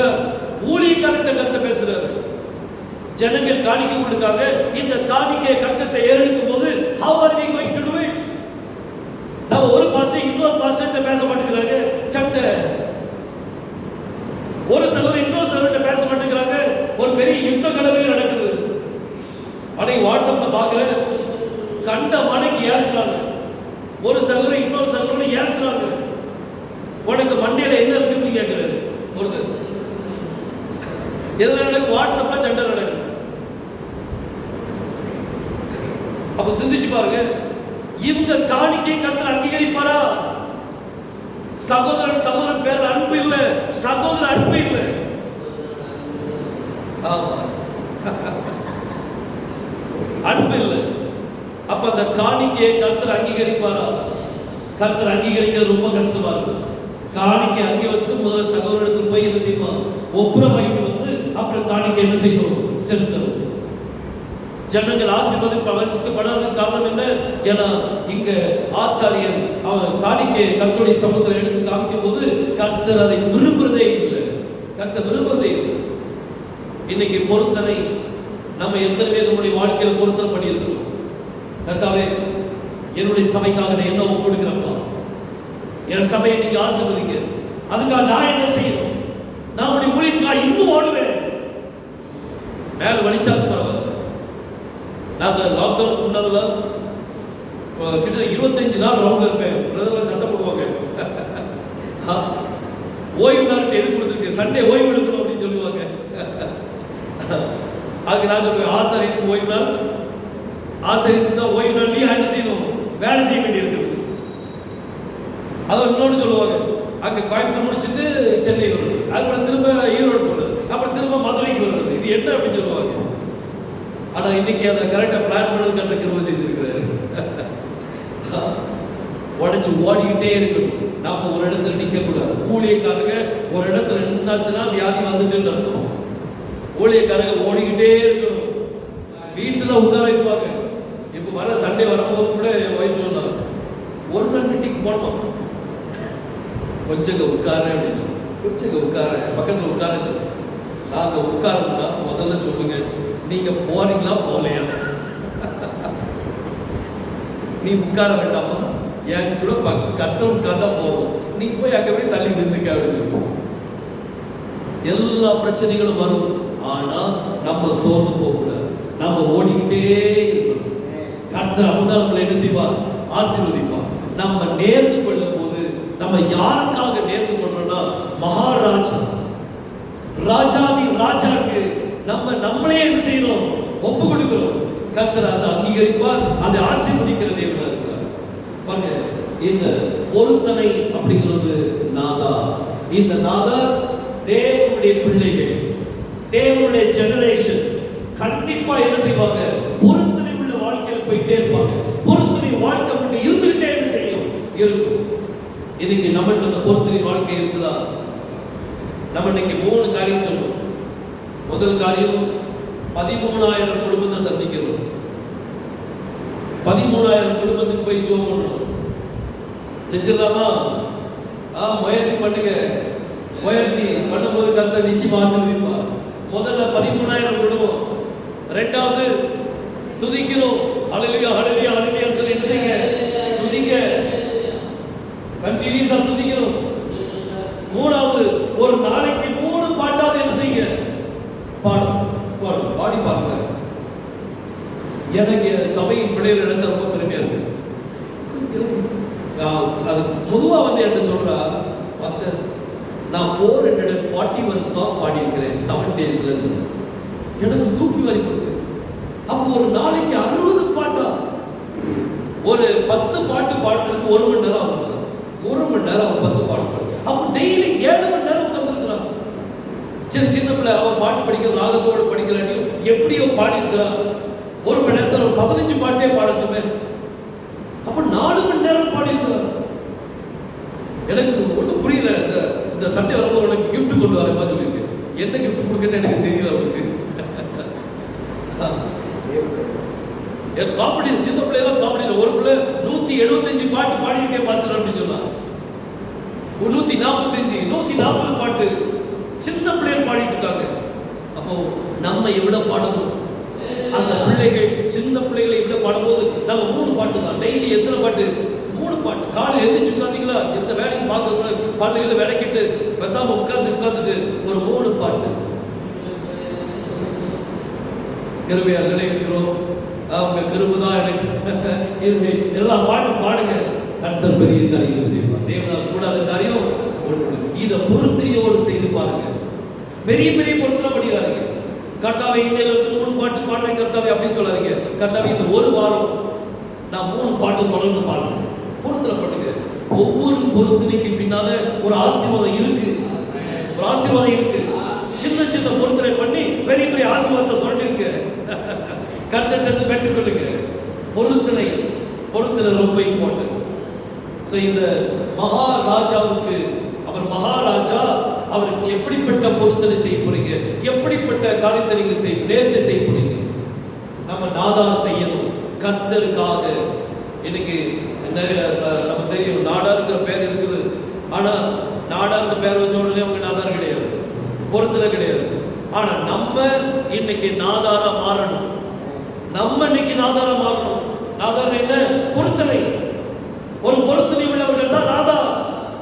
ஊழியக்காரர்கிட்ட கர்த்தர் பேசுறாரு. ஜனங்கள் காணிக்கை கொடுக்காங்க. இந்த காணிக்கையை கர்த்தர்ட்ட ஏறெடுக்கும் போது how are we going to do it? நம்ம ஒரு பாசை இன்னொரு பாசைட்ட பேச மாட்டேங்கிறாங்க. சட்டை ஒரு சகோதரர் இன்னொரு சகோதரர்கிட்ட பேச மாட்டேங்கிறாங்க. ஒரு பெரிய யுத்த கலவை நடக்குது. அன்னைக்கு வாட்ஸ்அப்ல பார்க்கிறேன், கண்ட மனைக்கு ஏசுறாங்க. ஒரு சகோதரர் இன்னொரு சகோதரனை ஏசுறாங்க. உனக்கு மண்டையில என்ன இருக்குன்னு கேட்கிறாரு ஒருத்தர். எதுல நடக்கு? வாட்ஸ்அப்ல சண்டை நடக்குது. அப்ப சிந்திச்சு பாருங்க, இவங்க காணிக்கை கர்த்தர் அங்கீகரிப்பாரா? சகோதரன் சகோதரன் பேர்ல அன்பு இல்ல, சகோதர அன்பு இல்ல. ஆமா, அன்பு இல்ல. அப்ப அந்த காணிக்கையை கர்த்தர் அங்கீகரிப்பாரா? கர்த்தர் அங்கீகரிக்கிறது ரொம்ப கஷ்டமா இருக்கு. காணிக்கை அங்கே வச்சுட்டு முதல்ல சகோதரத்துக்கு போய் என்ன செய்வோம்? ஒப்புரவாயிட்டு வந்து அப்புறம் காணிக்கை என்ன செய்யணும்? செலுத்தணும். ஜனங்கள் ஆசீர்வதிக்கப்படாத காரணம் என்ன? ஏன்னா இங்க ஆசாரியர் அவன் காணிக்கை கர்த்தருடைய சமூகத்தில் எடுத்து காமிக்கும் போது கர்த்தர் அதை விரும்புறதே இல்லை. கர்த்தர் விரும்புறதே இல்லை. இன்னைக்கு பொருத்தனை நம்ம எத்தனை பேர் நம்முடைய வாழ்க்கையில பொருத்தனை பண்ணியிருக்கோம்? கர்த்தாவே, என்னுடைய சபைக்காக நான் என்ன ஒப்பு கொடுக்கிறப்பா, என் சபையை நீங்க ஆசீர்வதிங்க. அதுக்காக நான் என்ன செய்யணும்? நம்முடைய ஊழியத்துக்காக இன்னும் ஓடுவேன். மேல வலிச்சாலும் பரவாயில்ல. நான் அந்த லாக்டவுன் முன்னால கிட்ட 25 நாள் ரவுண்ட்ல இருப்பேன். பிரதர்லாம் சண்டை போடுவாங்க. ஓய்வு நாள் எது கொடுத்துருக்கு? சண்டே ஓய்வு எடுக்கணும் அப்படின்னு சொல்லுவாங்க. அதுக்கு நான் சொல்லுவேன், ஆசாரியனுக்கு ஓய்வு நாள், ஆசாரியனுக்கு தான் ஓய்வு நாள். நீ என்ன செய்யணும்? வேலை செய்ய வேண்டியிருக்குது. அதை இன்னொன்று சொல்லுவாங்க, அங்கே கோயம்புத்தூர் முடிச்சுட்டு சென்னை வருது, அப்புறம் திரும்ப ஈரோடு போகிறது, அப்புறம் திரும்ப மதுரைக்கு வருது. இது என்ன அப்படின்னு சொல்லுவாங்க. ஆனால் இன்னைக்கு அதை கரெக்டாக பிளான் பண்ணது கரெக்டாக கிருபை செய்திருக்கிறாரு. உடச்சி ஓடிக்கிட்டே இருக்கணும். நாம ஒரு இடத்துல நிற்கக்கூடாது. ஊழியக்காரங்க ஒரு இடத்துல நின்னாச்சுன்னா வியாதி வந்துட்டுன்னு அர்த்தம். ஊழியக்காரங்க ஓடிக்கிட்டே இருக்கணும். வீட்டில் உட்கார வைப்பாங்க. இப்போ வர சண்டே வரும்போது கூட என் ஒய்ஃப் சொன்னாங்க, ஒரு நாள் மீட்டிங் போனோம், கொஞ்சம் உட்கார அப்படின்னு, கொஞ்சம் உட்கார பக்கத்தில் உட்கார. நாங்கள் உட்காரணும்னா முதல்ல சொல்லுங்க, நீங்க போறீங்களா போலையா? நீ உட்கார வேண்டாமா? என் கூட கர்த்தர் உட்கார்ந்தா போவோம், நீ போய் அங்கே போய் தள்ளி நின்றுக்க அப்படின்னு. எல்லா பிரச்சனைகளும் வரும். ஆனா நம்ம சோர்ந்து போகக்கூடாது. நம்ம ஓடிக்கிட்டே இருக்கணும். கர்த்தர் அப்பதான் நம்மளை என்ன செய்வார்? ஆசீர்வதிப்பார். நம்ம நேர்ந்து கொள்ளும் போது நம்ம யாருக்காக நேர்ந்து கொள்றோம்னா, மகாராஜா ராஜாதி ராஜாக்கு நம்மளே என்ன செய்யறோம்? ஒப்பு கொடுக்கிறோம். கர்த்தர் அதை அங்கீகரிப்பார். அதை ஆசீர்வதிக்கிற தேவனா இருக்கிறார். பாருங்க, இந்த பொருத்தனை அப்படிங்கிறது நாதா. இந்த நாதா தேவனுடைய பிள்ளைகள், தேவனுடைய ஜெனரேஷன் கண்டிப்பா என்ன செய்வாங்க? பொருத்தனை உள்ள வாழ்க்கையில போயிட்டே இருப்பாங்க. பொருத்தனை வாழ்க்கை மட்டும் இருந்துகிட்டே என்ன செய்யும்? இருக்கும். இன்னைக்கு நம்மகிட்ட அந்த பொறுத்தலின் வாழ்க்கை இருக்குதா? நம்ம இன்னைக்கு 3 காரியம் சொல்றோம். முதல் காரியம் 13,000 குடும்பத்தை சந்திக்கிறோம். 13,000 குடும்பத்துக்கு போய் ஜெபம் பண்ணணும். செஞ்சிடலாமா? முயற்சி பண்ணுங்க. முயற்சி பண்ணும்போது கர்த்தர் நிச்சயமா ஆசீர்வதிப்பார். முதல்ல 13,000 குடும்பம். ரெண்டாவது துதிக்கணும். ஹல்லேலூயா ஹல்லேலூயா ஹல்லேலூயா சொல்லி என்ன செய்யுங்க? துதிங்க. கண்டினியூஸா துதிக்கணும். மூணாவது ஒரு நாளைக்கு 3 பாட்டாவது என்ன செய்யுங்க? பாடி பாருங்க. எனக்கு சபையின் பிள்ளைகள் நினைச்சா ரொம்ப பெருமையா இருக்கு. அது பொதுவா என்ன சொல்றா, பாஸ்டர் நான் 441 சாங் பாடி இருக்கிறேன் 7 டேஸ்ல இருந்து. எனக்கு தூக்கி வாரி போட்டு. அப்போ ஒரு நாளைக்கு 60 பாட்டா? ஒரு 10 பாட்டு பாடுறதுக்கு 1 மணி நேரம் ஆகும். 1 மணி நேரம் 10 பாட்டு. அப்போ டெய்லி 7 மணி நேரம் உட்கார்ந்துருக்கிறான். சின்ன பிள்ளை அவன் பாட்டு படிக்கிற ராகத்தோடு படிக்கிறாட்டியும் எப்படியோ பாடி இருக்கிறான். 1 மணி நேரத்தில் ஒரு 15 பாட்டே பாடட்டுமே. அப்ப 4 மணி நேரம் பாடி இருக்கிறான். எனக்கு ஒன்றும் புரியல. இந்த சண்டே வரும்போது உனக்கு கிஃப்ட் கொண்டு வரேன் சொல்லியிருக்கேன். என்ன கிஃப்ட் கொடுக்கன்னு எனக்கு தெரியல அவனுக்கு. என் காமெடி சின்ன பிள்ளைலாம் காமெடியில் ஒரு பிள்ளை 175 பாட்டு பாடியிருக்கேன் பாஸ்டர் அப்படின்னு சொன்னான். 145 140 பாட்டு சின்ன பிள்ளைகள் பாடிட்டு இருக்காங்க. அப்போ நம்ம எவ்வளவு பாடணும்? அந்த பிள்ளைகள் சின்ன பிள்ளைகளை எவ்வளவு பாடும்போது நம்ம 3 பாட்டு தான். டெய்லி எத்தனை பாட்டு? 3 பாட்டு. காலையில் எழுந்திரிச்சு உட்காந்தீங்களா? எந்த வேலையும் பார்க்க பள்ளிகளை விளக்கிட்டு பேசாம உட்கார்ந்துட்டு ஒரு 3 பாட்டு. கிருபையா நினைக்கிறோம். அவங்க கிருபைதான் எனக்கு. எல்லா பாட்டு பாடுங்க. கர்த்தர் பெரிய காரியங்கள் செய்வார். தேவனால் கூடாத காரியம் ஒன்று. இதை பொறுத்திரியோடு செய்து பாருங்க. பெரிய பெரிய பொருத்தனை பண்ணிடாதீங்க. கர்த்தாவை இன்னையில இருந்து 3 பாட்டு பாடுறேன் கர்த்தாவை அப்படின்னு சொல்லாதீங்க. கர்த்தாவை இந்த ஒரு வாரம் நான் 3 பாட்டு தொடர்ந்து பாடுறேன். பொருத்தனை பண்ணுங்க. ஒவ்வொரு பொருத்தனைக்கு பின்னால ஒரு ஆசீர்வாதம் இருக்கு. ஒரு ஆசீர்வாதம் இருக்கு. சின்ன சின்ன பொருத்தனை பண்ணி பெரிய பெரிய ஆசீர்வாதத்தை சொல்லிருங்க. கர்த்தர்கிட்ட பெற்றுக்கொள்ளுங்க. பொருத்தனை ரொம்ப இம்பார்ட்டன்ட். சோ இந்த மகாராஜாவுக்கு, அவர் மகாராஜா, அவருக்கு எப்படிப்பட்ட பொருத்தனை செய்ய போறீங்க? எப்படிப்பட்ட காரியத்தை நீங்க நேர்ச்சி செய்ய போறீங்க? நம்ம நாதார் செய்யணும் கர்த்தருக்காக. இன்னைக்கு நம்ம தெரியும் நாடாருங்கிற பேர் இருக்குது. ஆனா நாடாருங்கிற பேர் வச்ச உடனே அவங்க நாதார் கிடையாது, பொருத்தனை கிடையாது. ஆனா நம்ம இன்னைக்கு நாதாரா மாறணும். நம்ம இன்னைக்கு நாதாரா மாறணும். நாதார் என்ன? பொருத்தனை. ஒரு பொருத்தனை உள்ளவர்கள் தான் நாதா.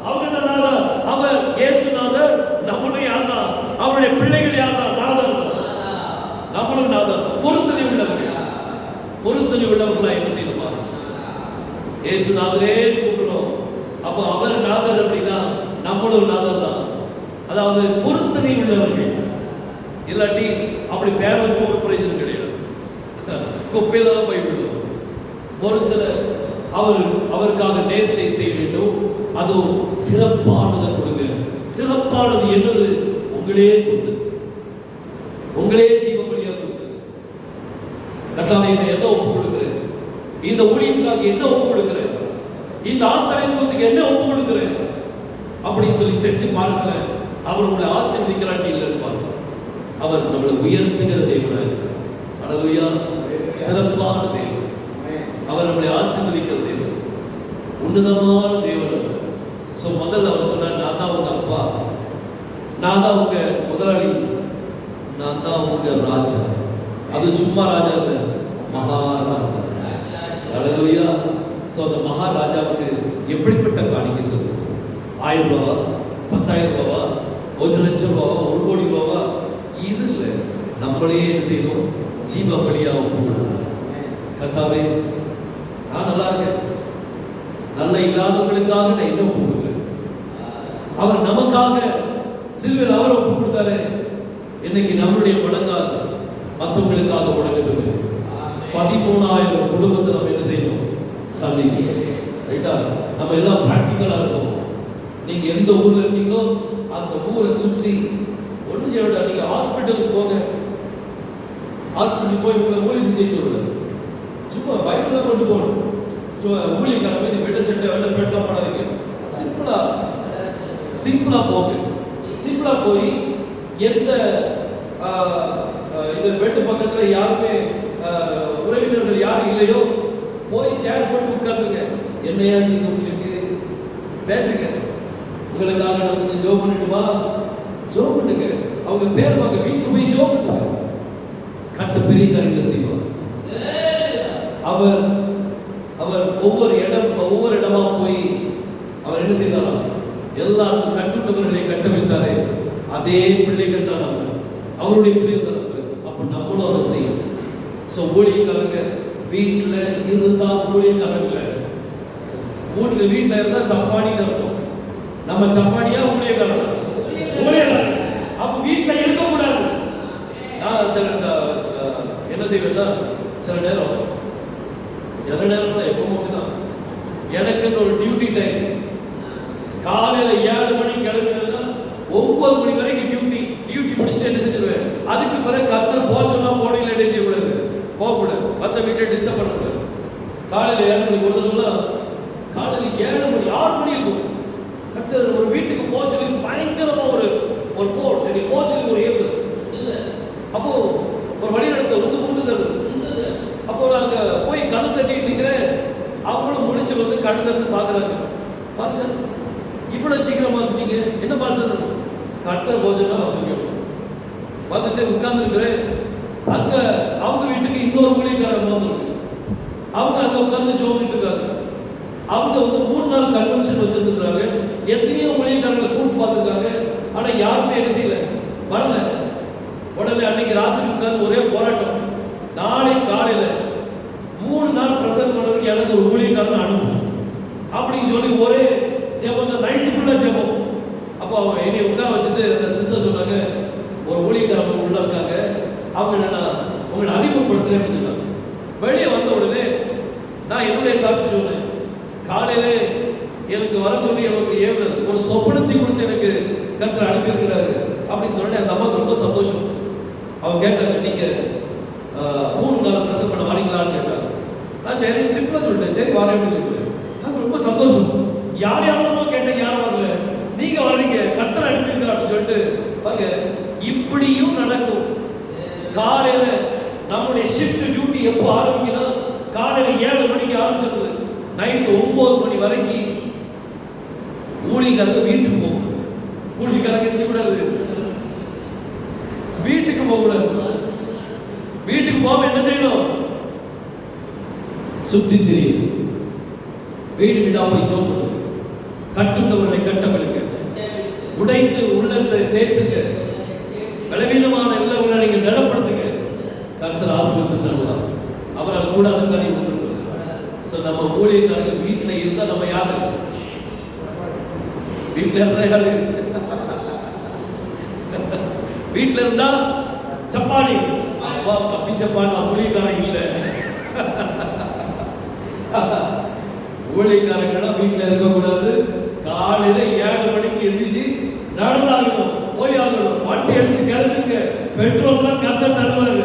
அவங்க தான் நாதா. அவர் இயேசுநாதர். நம்மளும் யார் தான்? அவருடைய பிள்ளைகள் யார் தான்? நாதர். நம்மளும் நாதர். பொருத்தனை உள்ளவர்கள். பொருத்தனை உள்ளவர்களா என்ன செய்யணுமா? இயேசுநாதரே கூப்பிடுறோம். அப்போ அவர் நாதர் அப்படின்னா நம்மளும் நாதர் தான். அதாவது பொருத்தனை உள்ளவர்கள். இல்லாட்டி அப்படி பேர் வச்சு ஒரு பிரயோஜனம் கிடையாது. குப்பையில தான் போய்விடும். பொருத்தனை அவருக்காக நேர்ச்சை செய்ய வேண்டும். அதுவும் சிறப்பானதை கொடுங்க. சிறப்பானது என்னது? உங்களே கொடுத்து, உங்களே ஜீவபலியா கொடுத்து. கர்த்தாவே என்ன ஒப்பு கொடுக்கிறேன்? இந்த ஊழியத்துக்காக என்ன ஒப்பு கொடுக்கிறேன்? இந்த ஆசீர்வாதத்துக்கு என்ன ஒப்பு கொடுக்கிறேன்? அப்படி சொல்லி செஞ்சு பாருங்களேன். அவர் உங்களை ஆசீர்வதிக்கிறாட்டி இல்லைன்னு பாருங்க. அவர் நம்மளை உயர்த்துகிற தேவனாக இருக்கிறார். அல்லேலூயா. சிறப்பான தேவன். அவர் நம்மளை ஆசீர்வதிக்கிற தேவன். உன்னதமான தேவன். சோ முதல்ல அவர் சொன்னார், நான் தான் உங்க அப்பா, நான் தான் உங்க முதலாளி, நான் தான் உங்க ராஜா. அது சும்மா ராஜா இல்ல, மகாராஜா. அல்லேலூயா. சோ அந்த மகாராஜாவுக்கு எப்படிப்பட்ட காணிக்கை சொல்லுங்க? 1000 ரூபாவா, 10,000 ரூபாவா, 1,00,000 ரூபாவா, 1 கோடி ரூபாவா? இது இல்லை. நம்மளே என்ன செய்யணும்? ஜீவ பலியா ஒப்பு கொடுக்கணும். கர்த்தாவே நான் நல்லா இருக்கேன், நல்ல இல்லாதவங்களுக்காக நான் என்ன ஒப்பு கொடுக்கிறேன்? அவர் நமக்காக சிலுவையில் அவர் ஒப்பு கொடுத்தாரு. இன்னைக்கு நம்மளுடைய முழங்கால் மற்றவங்களுக்காக முழங்கட்டும். 13,000 குடும்பத்தை நம்ம என்ன செய்யணும்? சந்திக்கணும். ரைட்டா? நம்ம எல்லாம் பிராக்டிக்கலா இருக்கும். நீங்க எந்த ஊர்ல இருக்கீங்களோ அந்த ஊரை சுற்றி ஒன்று செய்ய விட. நீங்க ஹாஸ்பிட்டலுக்கு போங்க. ஹாஸ்பிட்டல் போய் உங்களை ஊழியத்தை செய்ய சொல்லுங்க. சும்மா பைபிள் கொண்டு போகணும். சும்மா ஊழியக்கார மீது வெள்ளை சட்டை வெள்ளை பேட்டெல்லாம் சிம்பிளா போங்க. சிம்பிளா போய் எந்த இந்த பெட்டு பக்கத்துல யாருமே உறவினர்கள் யாரும் இல்லையோ போய் சேர் போட்டு உட்கார்ந்துங்க. என்னையா செய்து உங்களுக்கு பேசுங்க. உங்களுக்காக நான் கொஞ்சம் ஜோம் பண்ணிட்டுமா? ஜோம் பண்ணுங்க. அவங்க பேர் வாங்க, வீட்டுல போய் ஜோம் பண்ணுங்க. கர்த்தர் பெரிய காரியங்களை செய்வார். அவர் அவர் ஒவ்வொரு இடமா போய் அவர் என்ன செய்தாரா? எல்லாருக்கும் கட்டுண்டவர்களை கட்டவிழ்த்தாரே. அதே பிள்ளைகள் தான் நம்ம, அவருடைய பிள்ளைகள் தான் நம்ம. அப்ப நம்மளும் அதை செய்யும். ஸோ ஊழியக்காரங்க வீட்டில் இருந்தா ஊழியக்காரங்க, வீட்டில் இருந்தா சப்பானின்னு அர்த்தம். நம்ம சப்பானியா ஊழியக்காரங்க? ஊழியக்காரங்க. அப்ப வீட்டில் இருக்கக்கூடாது. நான் என்ன செய்வேன்னா சில நேரம் எப்பவும் அப்படிதான், எனக்குன்னு ஒரு டியூட்டி டைம். காலையில 7 மணிக்கு கிளம்பினா 9 மணி வரைக்கும் டியூட்டி முடிச்சுட்டு என்ன செஞ்சிருவேன். அதுக்கு பிறகு கர்த்தர் போச்சோம்னா போனீங்க செய்யக்கூடாது, போகக்கூடாது, மற்ற வீட்டை டிஸ்டர்ப் பண்ணக்கூடாது. காலையில் 7 மணிக்கு ஒருத்தருக்குலாம் காலையில் 7 மணி 6 மணி இருக்கும். கர்த்தர் ஒரு வீட்டுக்கு போச்சு பயங்கரமா ஒரு ஃபோர்ஸ், சரி போச்சு ஒரு ஏற்று இல்லை. அப்போ ஒரு வழி நடத்த உண்டு தருது. அப்போ நாங்க போய் கதை தட்டிட்டு நிற்கிறேன். அவங்களும் முடிச்சு வந்து கண்ணு திறந்து பார்க்குறாங்க. பாஸ்டர் இவ்வளவு சீக்கிரமா வந்துட்டீங்க, என்ன பாஸ்டர்? கர்த்தர் போஜனா வந்துருக்கேன். வந்துட்டு உட்கார்ந்துருக்கிறேன். அங்க அவங்க வீட்டுக்கு இன்னொரு ஊழியக்காரங்க வந்துருக்கு. அவங்க அங்க உட்கார்ந்து ஜோமிட்டு இருக்காங்க. அவங்க வந்து 3 நாள் கன்வென்ஷன் வச்சிருந்துருக்காங்க. எத்தனையோ ஊழியக்காரங்களை கூட்டு பார்த்துருக்காங்க. ஆனா யாருமே என்ன செய்யல, வரல. உடனே அன்னைக்கு ராத்திரி உட்கார்ந்து ஒரே போராட்டம். நாளை காலையில 3 நாள் பிரசங்கம் பண்ணதுக்கு எனக்கு ஒரு ஊழியக்காரன் அனுப்பும் அப்படின்னு சொல்லி ஒரே ஜெபம் தான், நைட்டு ஃபுல்லா ஜெபம். அப்போ அவங்க என்னை உட்கார வச்சுட்டு அந்த சிஸ்டர் சொன்னாங்க, ஒரு ஊழியக்காரங்க உள்ள இருக்காங்க, அவங்க என்னன்னா உங்களை அறிமுகப்படுத்துறேன் அப்படின்னு சொன்னாங்க. வெளியே வந்த உடனே நான் என்னுடைய சாட்சி சொன்னேன். காலையில எனக்கு வர சொல்லி எனக்கு ஏவுதல், ஒரு சொப்பனத்தை கொடுத்து எனக்கு கர்த்தர் அனுப்பியிருக்கிறாரு அப்படின்னு சொன்னேன். அந்த அம்மாவுக்கு ரொம்ப சந்தோஷம். அவங்க கேட்டாங்க, நீங்க 3 நாள் பிரசங்கம் பண்ண வரீங்களான்னு கேட்டாங்க. நான் சரி சிம்பிளா சொல்லிட்டேன், சரி வரேன் அப்படின்னு சொல்லிட்டேன். அது ரொம்ப சந்தோஷம். யார் யாரெல்லாமோ கேட்டேன், யாரும் வரல, நீங்க வர்றீங்க, கர்த்தர் அனுப்பியிருக்கிறார் அப்படின்னு சொல்லிட்டு பாருங்க. இப்படியும் நடக்கும். காலையில நம்முடைய ஷிஃப்ட் டியூட்டி எப்போ ஆரம்பிக்குன்னா காலையில 7 மணிக்கு ஆரம்பிச்சிருது, நைட் 9 மணி வரைக்கும் ஊழியக்காரங்க வீட்டுக்கு போகணும். ஊழியக்காரங்க நினைக்க கூடாது, வீட்டுக்கு போக கூடாது. வீட்டுக்கு போக என்ன செய்யணும்? சுற்றி திரியும். வீடு வீடா போய் ஜெபம் பண்ணுங்க. கட்டுண்டவர்களை கட்டவிழுங்க. உடைந்து உள்ளத்தை தேய்ச்சுங்க. பலவீனமான உள்ளவங்களை நீங்க திடப்படுத்துங்க. கர்த்தர் ஆசீர்வதித்து தருவார். அவரால் கூடாத காரியம் ஒன்றும் இல்லை. சோ நம்ம ஊழியக்காரங்க வீட்டில் இருந்தா நம்ம யாரு? வீட்டில் இருந்தா யாரு? வீட்டில் இருந்தா சப்பானி. அப்பா தப்பி சப்பான், ஊழியக்காரன் இல்லை. ஊழியக்காரங்கன்னா வீட்டில் இருக்கக்கூடாது. காலையில 7 மணிக்கு எந்திரிச்சு நடந்தாகணும், போய் ஆகணும். வண்டி எடுத்து கிளம்புங்க. பெட்ரோல்லாம் கர்த்தர் தருவாரு.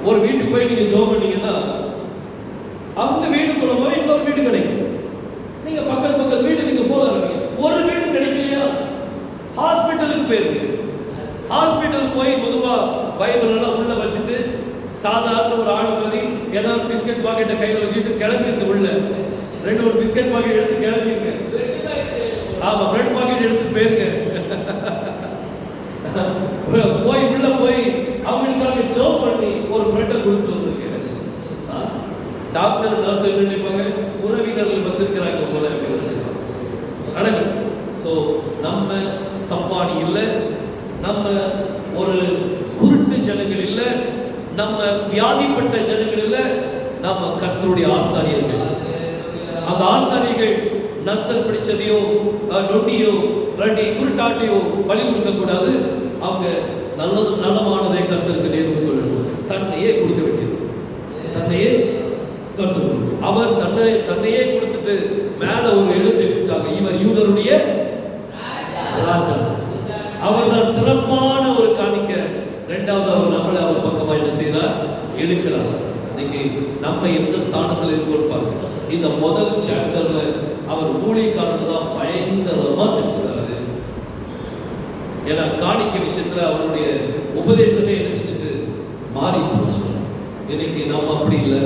ஒரு வீட்டுக்கு போய் நீங்க ஜெபம் பண்ணீங்கன்னா அவங்க வீட்டுக்குள்ள போய் இன்னொரு வீடு கிடைக்கும். நீங்க பக்கத்து வீடு நீங்க போகிறீங்க, ஒரு வீடு கிடைக்கலையா ஹாஸ்பிட்டலுக்கு போயிருங்க. ஹாஸ்பிட்டலுக்கு போய் பொதுவா பைபிள் எல்லாம் உள்ள வச்சுட்டு சாதாரண ஒரு ஆள் மாதிரி ஏதாவது பிஸ்கட் பாக்கெட்டை கையில் வச்சுட்டு கிளம்பிங்க. உள்ள 2 பிஸ்கட் பாக்கெட் எடுத்து கிளம்பிங்க. ஆமா, பிரெட் பாக்கெட் எடுத்து போயிருங்க. போய் உள்ள போய் அவங்களுக்காக ஜெபம் பண்ணி ஒரு பிரெட்டை கொடுத்துட்டு வந்திருக்கேன். டாக்டர் நர்ஸ் என்ன நினைப்பாங்க, உறவினர்கள் வந்திருக்கிறாங்க போல நடக்கும். ஸோ நம்ம சப்பானி இல்லை, நம்ம ஒரு குருட்டு ஜனங்கள் இல்லை, நம்ம வியாதிப்பட்ட ஜனங்கள் இல்லை, நம்ம கர்த்தருடைய ஆசாரியர்கள். அந்த ஆசாரியர்கள் நசல் பிடிச்சதையோ நொண்டியோ குருட்டாட்டையோ பலி கொடுக்க கூடாது. அவங்க நலமானதை கர்த்தருக்கு நேர்ந்து கொள்ளணும். தன்னையே கொடுக்க வேண்டியது, தன்னையே கர்த்தர். அவர் தன்னையே கொடுத்துட்டு மேல ஒரு எழுத்து எழுதிட்டாங்க, இவர் யூதருடைய ராஜா. அவர் தான் சிறப்பான ஒரு காணிக்க. 2வது அவர் நம்மளை அவர் பக்கமா என்ன செய்யறார்? இழுக்கிறார். இன்னைக்கு நம்ம எந்த ஸ்தானத்தில் இருக்கோம் பாருங்க. இந்த முதல் சாப்டர்ல அவர் ஊழியக்காரன் தான் பயங்கரமா திட்டுறாரு. ஏன்னா காணிக்கை விஷயத்துல அவருடைய உபதேசமே என்ன செஞ்சுட்டு மாறி போச்சு. இன்னைக்கு நம்ம அப்படி இல்லை,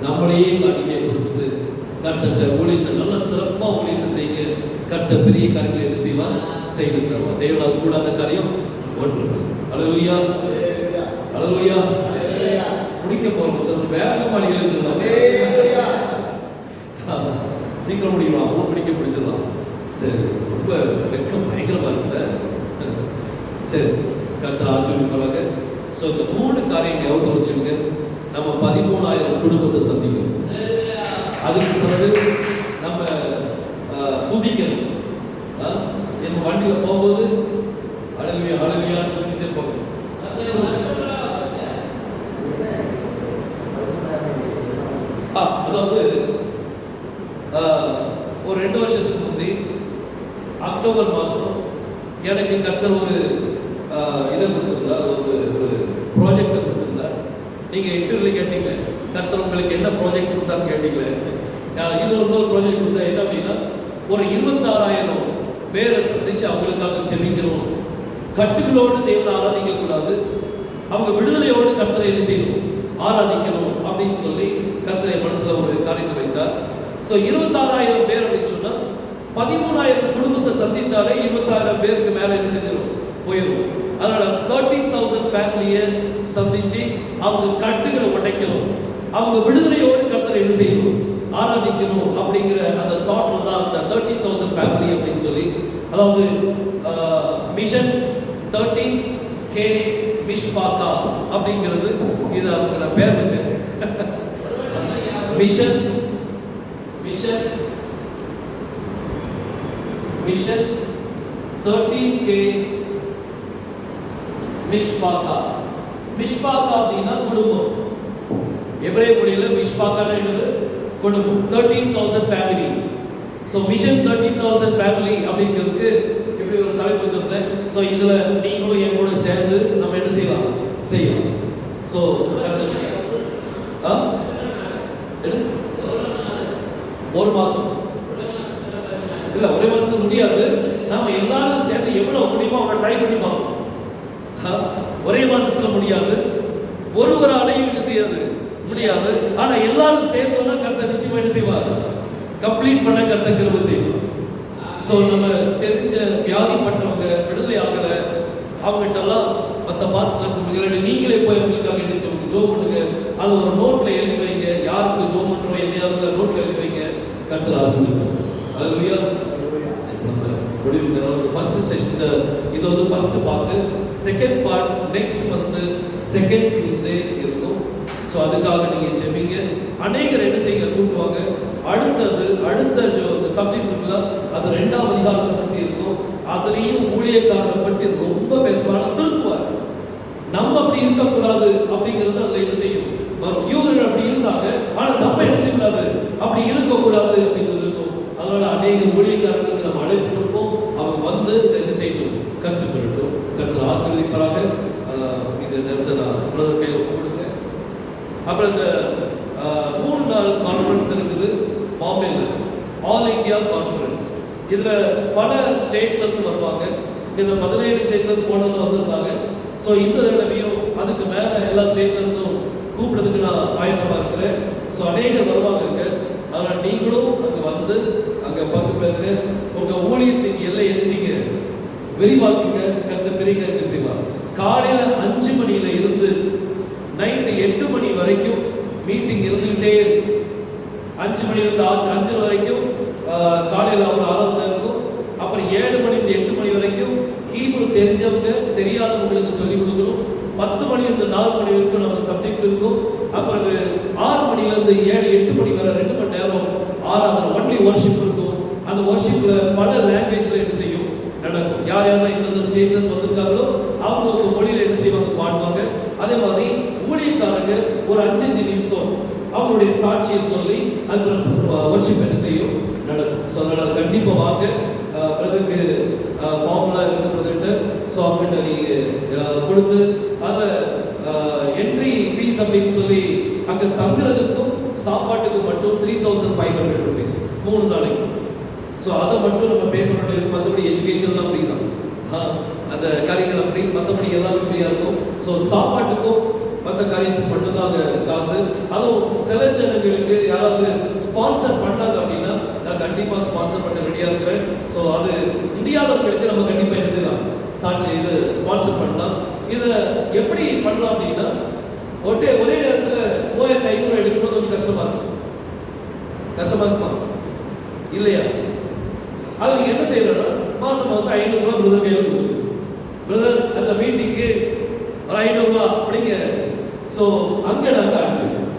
நம்மளையே காணிக்கையை கொடுத்துட்டு கர்த்தர்ட்ட ஊழியத்தை நல்லா சிறப்பா ஊழியத்தை செய்யுங்க, கர்த்தர் பெரிய காரியங்களை என்ன செய்வார், செய்து தருவார். தேவனால் கூடாத காரியம் ஒன்று. அல்லேலூயா, அல்லேலூயா. முடிக்க போறோம், சொல்ல வேகமாக எழுதிடலாம், சீக்கிரம் முடிக்கலாம், 3 மணிக்கு முடிச்சிடலாம். சரி, ரொம்ப வெக்கம் பயங்கரமா இருக்குல்ல. சரி, கர்த்தர் ஆசீர்வதிப்பாராக. ஸோ இந்த 3 காரியம் ஞாபகம் வச்சுங்க. நம்ம 13,000 குடும்பத்தை சந்திக்கணும். அதுக்கு பிறகு நம்ம துதிக்கணும். என் வண்டியில் போகும்போது ஹல்லேலூயா ஹல்லேலூயா துதிச்சிட்டே போகணும். அதாவது ஒரு 2 வருஷத்துக்கு முந்தி அக்டோபர் மாதம் எனக்கு கர்த்தர் ஒரு இதை கொடுத்துருந்தார், ஒரு ப்ராஜெக்டை கொடுத்துருந்தார். நீங்கள் இன்டர்வியூல கேட்டீங்களே, கர்த்தர் உங்களுக்கு என்ன ப்ராஜெக்ட் கொடுத்தான்னு கேட்டீங்களே. இது இன்னொரு ப்ராஜெக்ட் கொடுத்தா என்ன அப்படின்னா, ஒரு 26,000 பேரை சந்திச்சு அவங்களுக்காக செபிக்கணும். கட்டுகளோடு தேவனை ஆராதிக்க கூடாது, அவங்க விடுதலையோடு கர்த்தரை என்ன செய்யணும், ஆராதிக்கணும் அப்படின்னு சொல்லி கர்த்தரை மனசுல ஒரு காரியத்தை வைத்தார். ஸோ 26,000 பேர் அப்படின்னு சொன்னா 13,000 குடும்பத்தை சந்தித்தாலே 26,000 பேருக்கு மேல என்ன செஞ்சிடும், போயிடும். அதனால 13,000 ஃபேமிலியை சந்திச்சு அவங்க கட்டுகளை உடைக்கணும், அவங்க விடுதலையோடு கர்த்தரை என்ன செய்யணும், ஆராதிக்கணும் அப்படிங்கிற அந்த தாட்ல தான் அந்த 13,000 ஃபேமிலி அப்படின்னு சொல்லி, அதாவது மிஷன் 13K மிஷ்பாக்கா அப்படிங்கிறது, இது அதுக்கு நான் பேர் வச்சேன். Mission mission mission 13K மிஷ்பாக்கா. மிஷ்பாக்கா அப்படின்னா குடும்பம். எபிரேய மொழியில மிஷ்பாக்கானா என்னது, குடும்பம். 13,000 ஃபேமிலி. ஸோ மிஷன் 13,000 ஃபேமிலி அப்படிங்கிறதுக்கு இப்படி ஒரு தலைப்பு வச்சிருந்தேன். ஸோ இதுல நீங்களும் என் கூட சேர்ந்து நம்ம என்ன செய்யலாம், செய்யலாம். ஸோ ஒரு மாசம் இல்ல, ஒரே மாசத்துக்கு முடியாது. நாம எல்லாரும் சேர்ந்து எவ்வளவு முடியுமோ அவங்க ட்ரை பண்ணி பார்ப்போம். ஒரே மாசத்துல முடியாது, ஒருவராலையும் என்ன செய்யாது, முடியாது. ஆனா எல்லாரும் சேர்ந்தோம்னா கர்த்தர் நிச்சயமா என்ன செய்வார், கம்ப்ளீட் பண்ண கர்த்தர் கிருபை செய்வார். ஸோ நம்ம தெரிஞ்ச வியாதிப்பட்டவங்க விடுதலை ஆகல, அவங்ககிட்ட எல்லாம் மற்ற பாஸ்டர் நீங்களே போய் அவங்களுக்காக என்ன ஜோம் பண்ணுங்க, அது ஒரு நோட்ல எழுதி வைங்க, யாருக்கு ஜோம் பண்றோம் என்னையாவது நோட்ல எழுதி வைங்க, கர்த்தர் ஆசீர்வதிப்பார். அல்லேலூயா. ஃபர்ஸ்ட் செஷன் இது வந்து first part. Second part next month second Tuesday இருக்கும். ஸோ அதுக்காக நீங்க ஜெபிங்க. அநேகர் என்ன செய்ய கூட்டுவாங்க. அடுத்த சப்ஜெக்ட் இருக்குல்ல, அது 2ஆம் அதிகாரத்தை பற்றி இருக்கும். அதுலேயும் ஊழியக்காரரை பற்றி ரொம்ப பேசுவாங்க, திருத்துவார். நம்ம அப்படி இருக்கக்கூடாது அப்படிங்கிறது அதில் என்ன செய்யும் வரும். யூதர்கள் அப்படி இருந்தாங்க, ஆனால் நம்ம என்ன செய்யக்கூடாது, அப்படி இருக்கக்கூடாது அப்படிங்கிறது இருக்கும். அதனால அநேக ஊழியக்காரர்களுக்கு நம்ம அழைப்பு கொடுப்போம், அவங்க வந்து இதை என்ன செய்யணும், கற்றுக்கொள்ளட்டும். கர்த்தர் ஆசீர்வதிப்பாராக. இந்த நேரத்தை நான் பிரதர் கையில் ஒப்புக்கொடுக்கிறேன். அப்புறம் இந்த 3 நாள் கான்ஃபரன்ஸ் இருக்குது பாம்பேல, ஆல் இந்தியா கான்ஃபரன்ஸ். இதில் பல ஸ்டேட்ல இருந்து வருவாங்க. இந்த 17 ஸ்டேட்ல இருந்து போனவங்க வந்திருந்தாங்க. ஸோ இந்த தடவையும் அதுக்கு மேலே எல்லா ஸ்டேட்ல இருந்தும் கூப்பிடுறதுக்கு நான் ஆயத்தமாக இருக்கிறேன். ஸோ அநேகர் வருவாங்க அங்கே. அதனால் நீங்களும் அங்கே வந்து அங்கே பங்கு பெறுங்க. உங்கள் ஊழியத்தின் எல்லை என்ன செய்யுங்க, விரிவாக்குங்க. கர்த்தர் பெரிய காரியத்தை செய்வார். காலையில் 5 மணியில இருந்து நைட்டு 8 மணி வரைக்கும் மீட்டிங் இருந்துகிட்டே இருக்கும். 5 மணிலிருந்து 5 வரைக்கும் காலையில் ஒரு ஆராதனை இருக்கும். அப்புறம் 7 மணிலிருந்து 8 மணி வரைக்கும் ஹீப்ரு தெரிஞ்சவங்க தெரியாதவங்களுக்கு சொல்லிக் கொடுக்கணும். 10 மணிலிருந்து 4 மணி வரைக்கும் நம்ம சப்ஜெக்ட் இருக்கும். அப்புறம் 6 மணிலேருந்து 7-8 மணி வரை 2 மணி நேரம் ஆராதனை, ஒன்லி வர்ஷிப் இருக்கும். அந்த வர்ஷிப்ல பல லாங்குவேஜ்ல என்ன செய்யும் நடக்கும். யார் யாரெல்லாம் இந்தந்த ஸ்டேட்ல வந்திருக்காங்களோ அவங்க மொழியில என்ன செய்வாங்க, பாடுவாங்க. அதே மாதிரி ஊழியக்காரங்க ஒரு 5 நிமிஷம் அவங்களுடைய சாட்சியை சொல்லி அந்த வர்ஷிப் என்ன செய்யும் நடக்கும். ஸோ அதனால கண்டிப்பாக வாங்க. பிரதருக்கு ஃபார்ம்லாம் இருக்கிறது. ஸோ அவங்ககிட்ட நீங்கள் கொடுத்து அதில் என்ட்ரி ஃபீஸ் அப்படின்னு சொல்லி அங்கே தங்குறதுக்கும் சாப்பாட்டுக்கு மட்டும் 3,500 rupees 3 நாளைக்கு. ஸோ அதை மட்டும் நம்ம பே பண்ணிட்டு இருக்கும். மற்றபடி எஜுகேஷன்லாம் ஃப்ரீ தான். அந்த காரியங்கள்லாம் ஃப்ரீ, மற்றபடி எல்லாமே ஃப்ரீயாக இருக்கும். ஸோ சாப்பாட்டுக்கும் மற்ற காரியத்துக்கு மட்டும்தான் அங்கே காசு. அதுவும் சில ஜனங்களுக்கு யாராவது ஸ்பான்சர் பண்ணாங்க அப்படின்னா நான் கண்டிப்பாக ஸ்பான்சர் பண்ண ரெடியாக இருக்கிறேன். ஸோ அது முடியாதவங்களுக்கு நம்ம கண்டிப்பாக என்ன செய்யலாம், சாட்சி இது ஸ்பான்சர் பண்ணலாம். இதை எப்படி பண்ணலாம் அப்படின்னா, ஒரே நேரத்தில் 3,500 எடுக்கணும் கொஞ்சம் கஷ்டமாக இருக்கும். கஷ்டமாக இருக்குமா இல்லையா? அது நீங்கள் என்ன செய்யணும்னா மாதம் 500 ரூபா பிரதர் கையில் கொடுத்துருங்க. பிரதர் அந்த மீட்டிங்கு ஒரு 500 ரூபா அப்படிங்க. ஸோ அங்கே நாங்கள் அனுப்பிடுவோம்.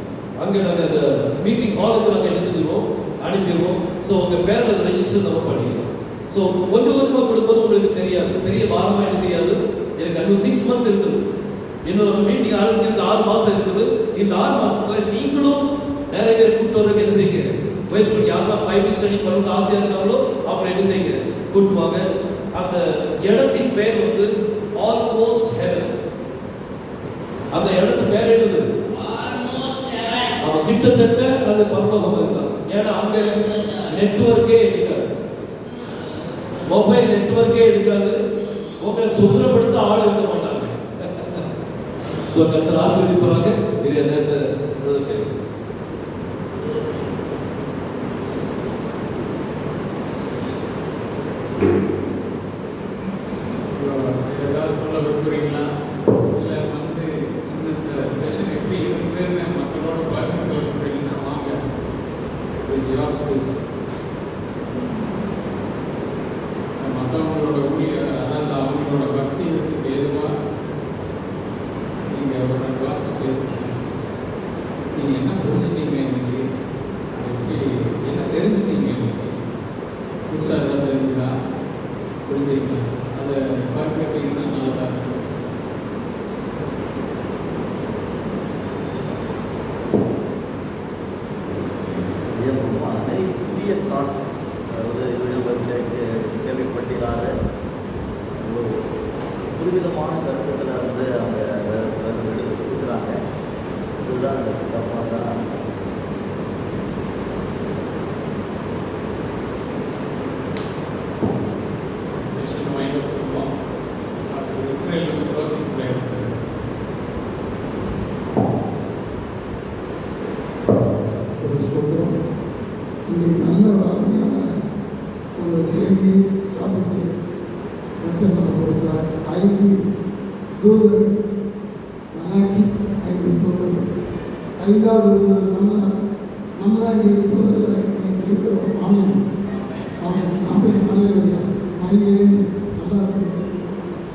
அங்கே நாங்கள் அந்த மீட்டிங் ஹாலுக்கு நாங்கள் என்ன செஞ்சுருவோம், அனுப்பிடுவோம். ஸோ உங்கள் பேரில் அதை ரெஜிஸ்டர் நம்ம பண்ணிடுவோம். ஸோ கொஞ்சம் கொஞ்சமாக கொடுப்பது உங்களுக்கு தெரியாது, பெரிய பாரமாக என்ன செய்யாது. எனக்கு இன்னும் 6 months இருக்குது, இன்னும் நம்ம மீட்டிங் ஆரம்பிக்கிறது 6 மாதம் இருக்குது. இந்த 6 மாதத்தில் நீங்களும் நிறைய பேர் கூப்பிட்டு வரதுக்கு என்ன செய்யுங்க, முயற்சி. யாரெல்லாம் பைபிள் ஸ்டடி பண்ணணும்னு ஆசையாக இருக்காங்களோ அப்புறம் என்ன செய்யுங்க, கூட்டுவாங்க. அந்த இடத்தின் பேர் வந்து ஆல்மோஸ்ட் ஹெவன். அந்த இடத்து பேர் என்னது? அவன் கிட்டத்தட்ட அது பரலோகம் இருந்தான். ஏன்னா அங்க நெட்வொர்க்கே எடுக்காது, மொபைல் நெட்வொர்க்கே எடுக்காது, உங்களை தொந்தரப்படுத்த ஆள் இருக்க மாட்டாங்க. ஸோ கர்த்தர் ஆசீர்வதிப்பாங்க. இது என்ன ஏதாவது சொல்ல விரும்புகிறீங்களா? இல்லை வந்து இந்த செஷன் எப்படி இருக்குதுன்னு மக்களோட பகிர்ந்து விரும்புகிறீங்கன்னா வாங்க. மற்றவங்களோட அதாவது அவங்களோட பக்திக்கு எதுவாக நீங்கள் ஒரு 2 வார்த்தை பேசுங்க. நீங்கள் என்ன புரிஞ்சுட்டீங்க இன்னைக்கு, எப்படி என்ன தெரிஞ்சுட்டீங்க இன்னைக்கு, புதுசாக ஏதாவது தெரிஞ்சுதா, புரிஞ்சுக்கலாம். அதை பார்த்துக்கிட்டிங்கன்னா நல்லதாக இருக்கும். புதிய தாட்ஸ், அதாவது கேள்விப்பட்டிராத ஒரு புதுவிதமான கருத்துக்களை வந்து அவங்க எடுத்து கொடுக்குறாங்க. இதுதான் அந்த சிறப்பாக தான் செஷன் மைண்ட் அப் பண்ணுவோம். இஸ்ரேலுக்கு க்ளோசிங் ப்ரேயர். ஸ்தோத்திரம். இன்றைக்கு நல்ல அருமையான ஒரு செய்தி காப்பிட்டு கர்த்தர் நமக்கு கொடுத்தார். 5 தூதர்கள், மலாக்கி 5 தூதர்கள். 5வது தூதர் நம்ம தான் இன்னைக்கு தூதர்கள் இன்னைக்கு இருக்கிறோம். ஆமாம் ஆமாம் நாம நல்ல மையேஜ் நல்லா இருக்குது.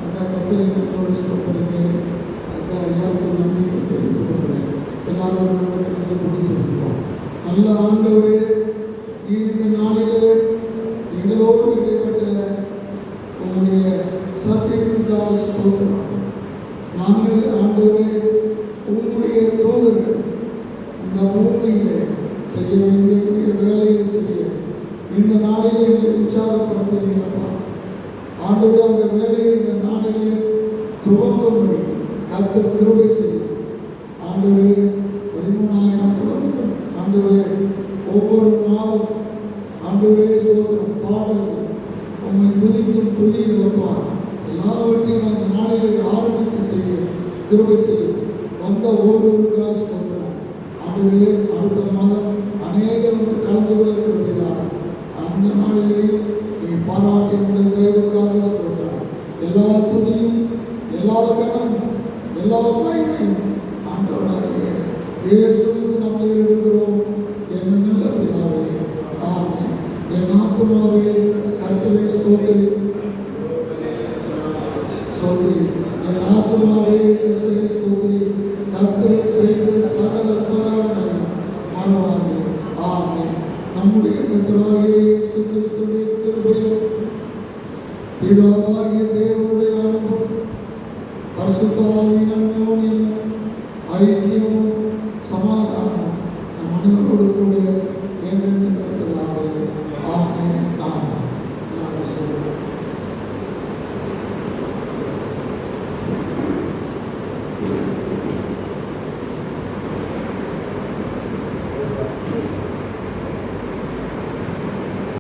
அக்கா கர்த்தரை நம்மளோட ஸ்தோத்திரத்தை அக்கா ஐயாவுக்கு நன்றியை தெரிவித்துக் கொள்கிறேன். எல்லாரும் நல்ல பிடிச்சிருக்கோம். நல்ல ஆண்டவரே, இந்த நாளிலே எங்களோடு இடைப்பட்ட உங்களுடைய சத்தியத்துக்காக ஸ்தோத்திரம். நாங்கள் ஆண்டவரே உங்களுடைய தூதர்கள் இந்த பூமியிலே செய்ய வேண்டிய வேலையை செய்ய இந்த நாளிலே எங்களை உற்சாகப்படுத்தினீரப்பா. ஆண்டவரே அந்த வேலையை இந்த நாளிலே துவங்கும்படி கர்த்தர் கிருபை செய்யும். ஆண்டவரே 13,000 குடும்பங்கள் ஆண்டவரே ஒவ்வொரு நாளும் ஆண்டவரே ஸ்தோத்திரம் பாடல்கள் உண்மை துதிக்கும் துதிகளப்பா எல்லாவற்றையும் அந்த நாளிலே ஆரம்பித்து செய்ய கிருபை செய்யும். வந்த ஒவ்வொருவருக்காக ஸ்தோத்திரம். ஆண்டவரே அடுத்த மாதம் அநேகர் வந்து கலந்து கொள்ள கிருபையாக அந்த நாளிலேயும் நீ பாராட்டின தேவக்காக ஸ்தோத்திரம். எல்லா துதியும் எல்லா கணமும் எல்லா மகிமையும் ஆண்டவராகிய இயேசுவுக்கு நம்மளை எடுக்கிறோம். என் நல்ல பிதாவே, ஆமென். என் ஆத்துமாவே கர்த்தரை ஸ்தோத்திரி. என் ஆத்துமாவே கர்த்தரை ஸ்தோத்திரி. கர்த்தர் செய்த சகல உபகாரங்களையும் மறவாதே. ஆமென். நம்முடைய கர்த்தராகிய இயேசு கிறிஸ்துவின் கிருபையும் பிதாவாகிய தேவனுடைய அன்பும் பரிசுத்த ஆவியின் அந்யோன்யமும் ஐக்கியமும்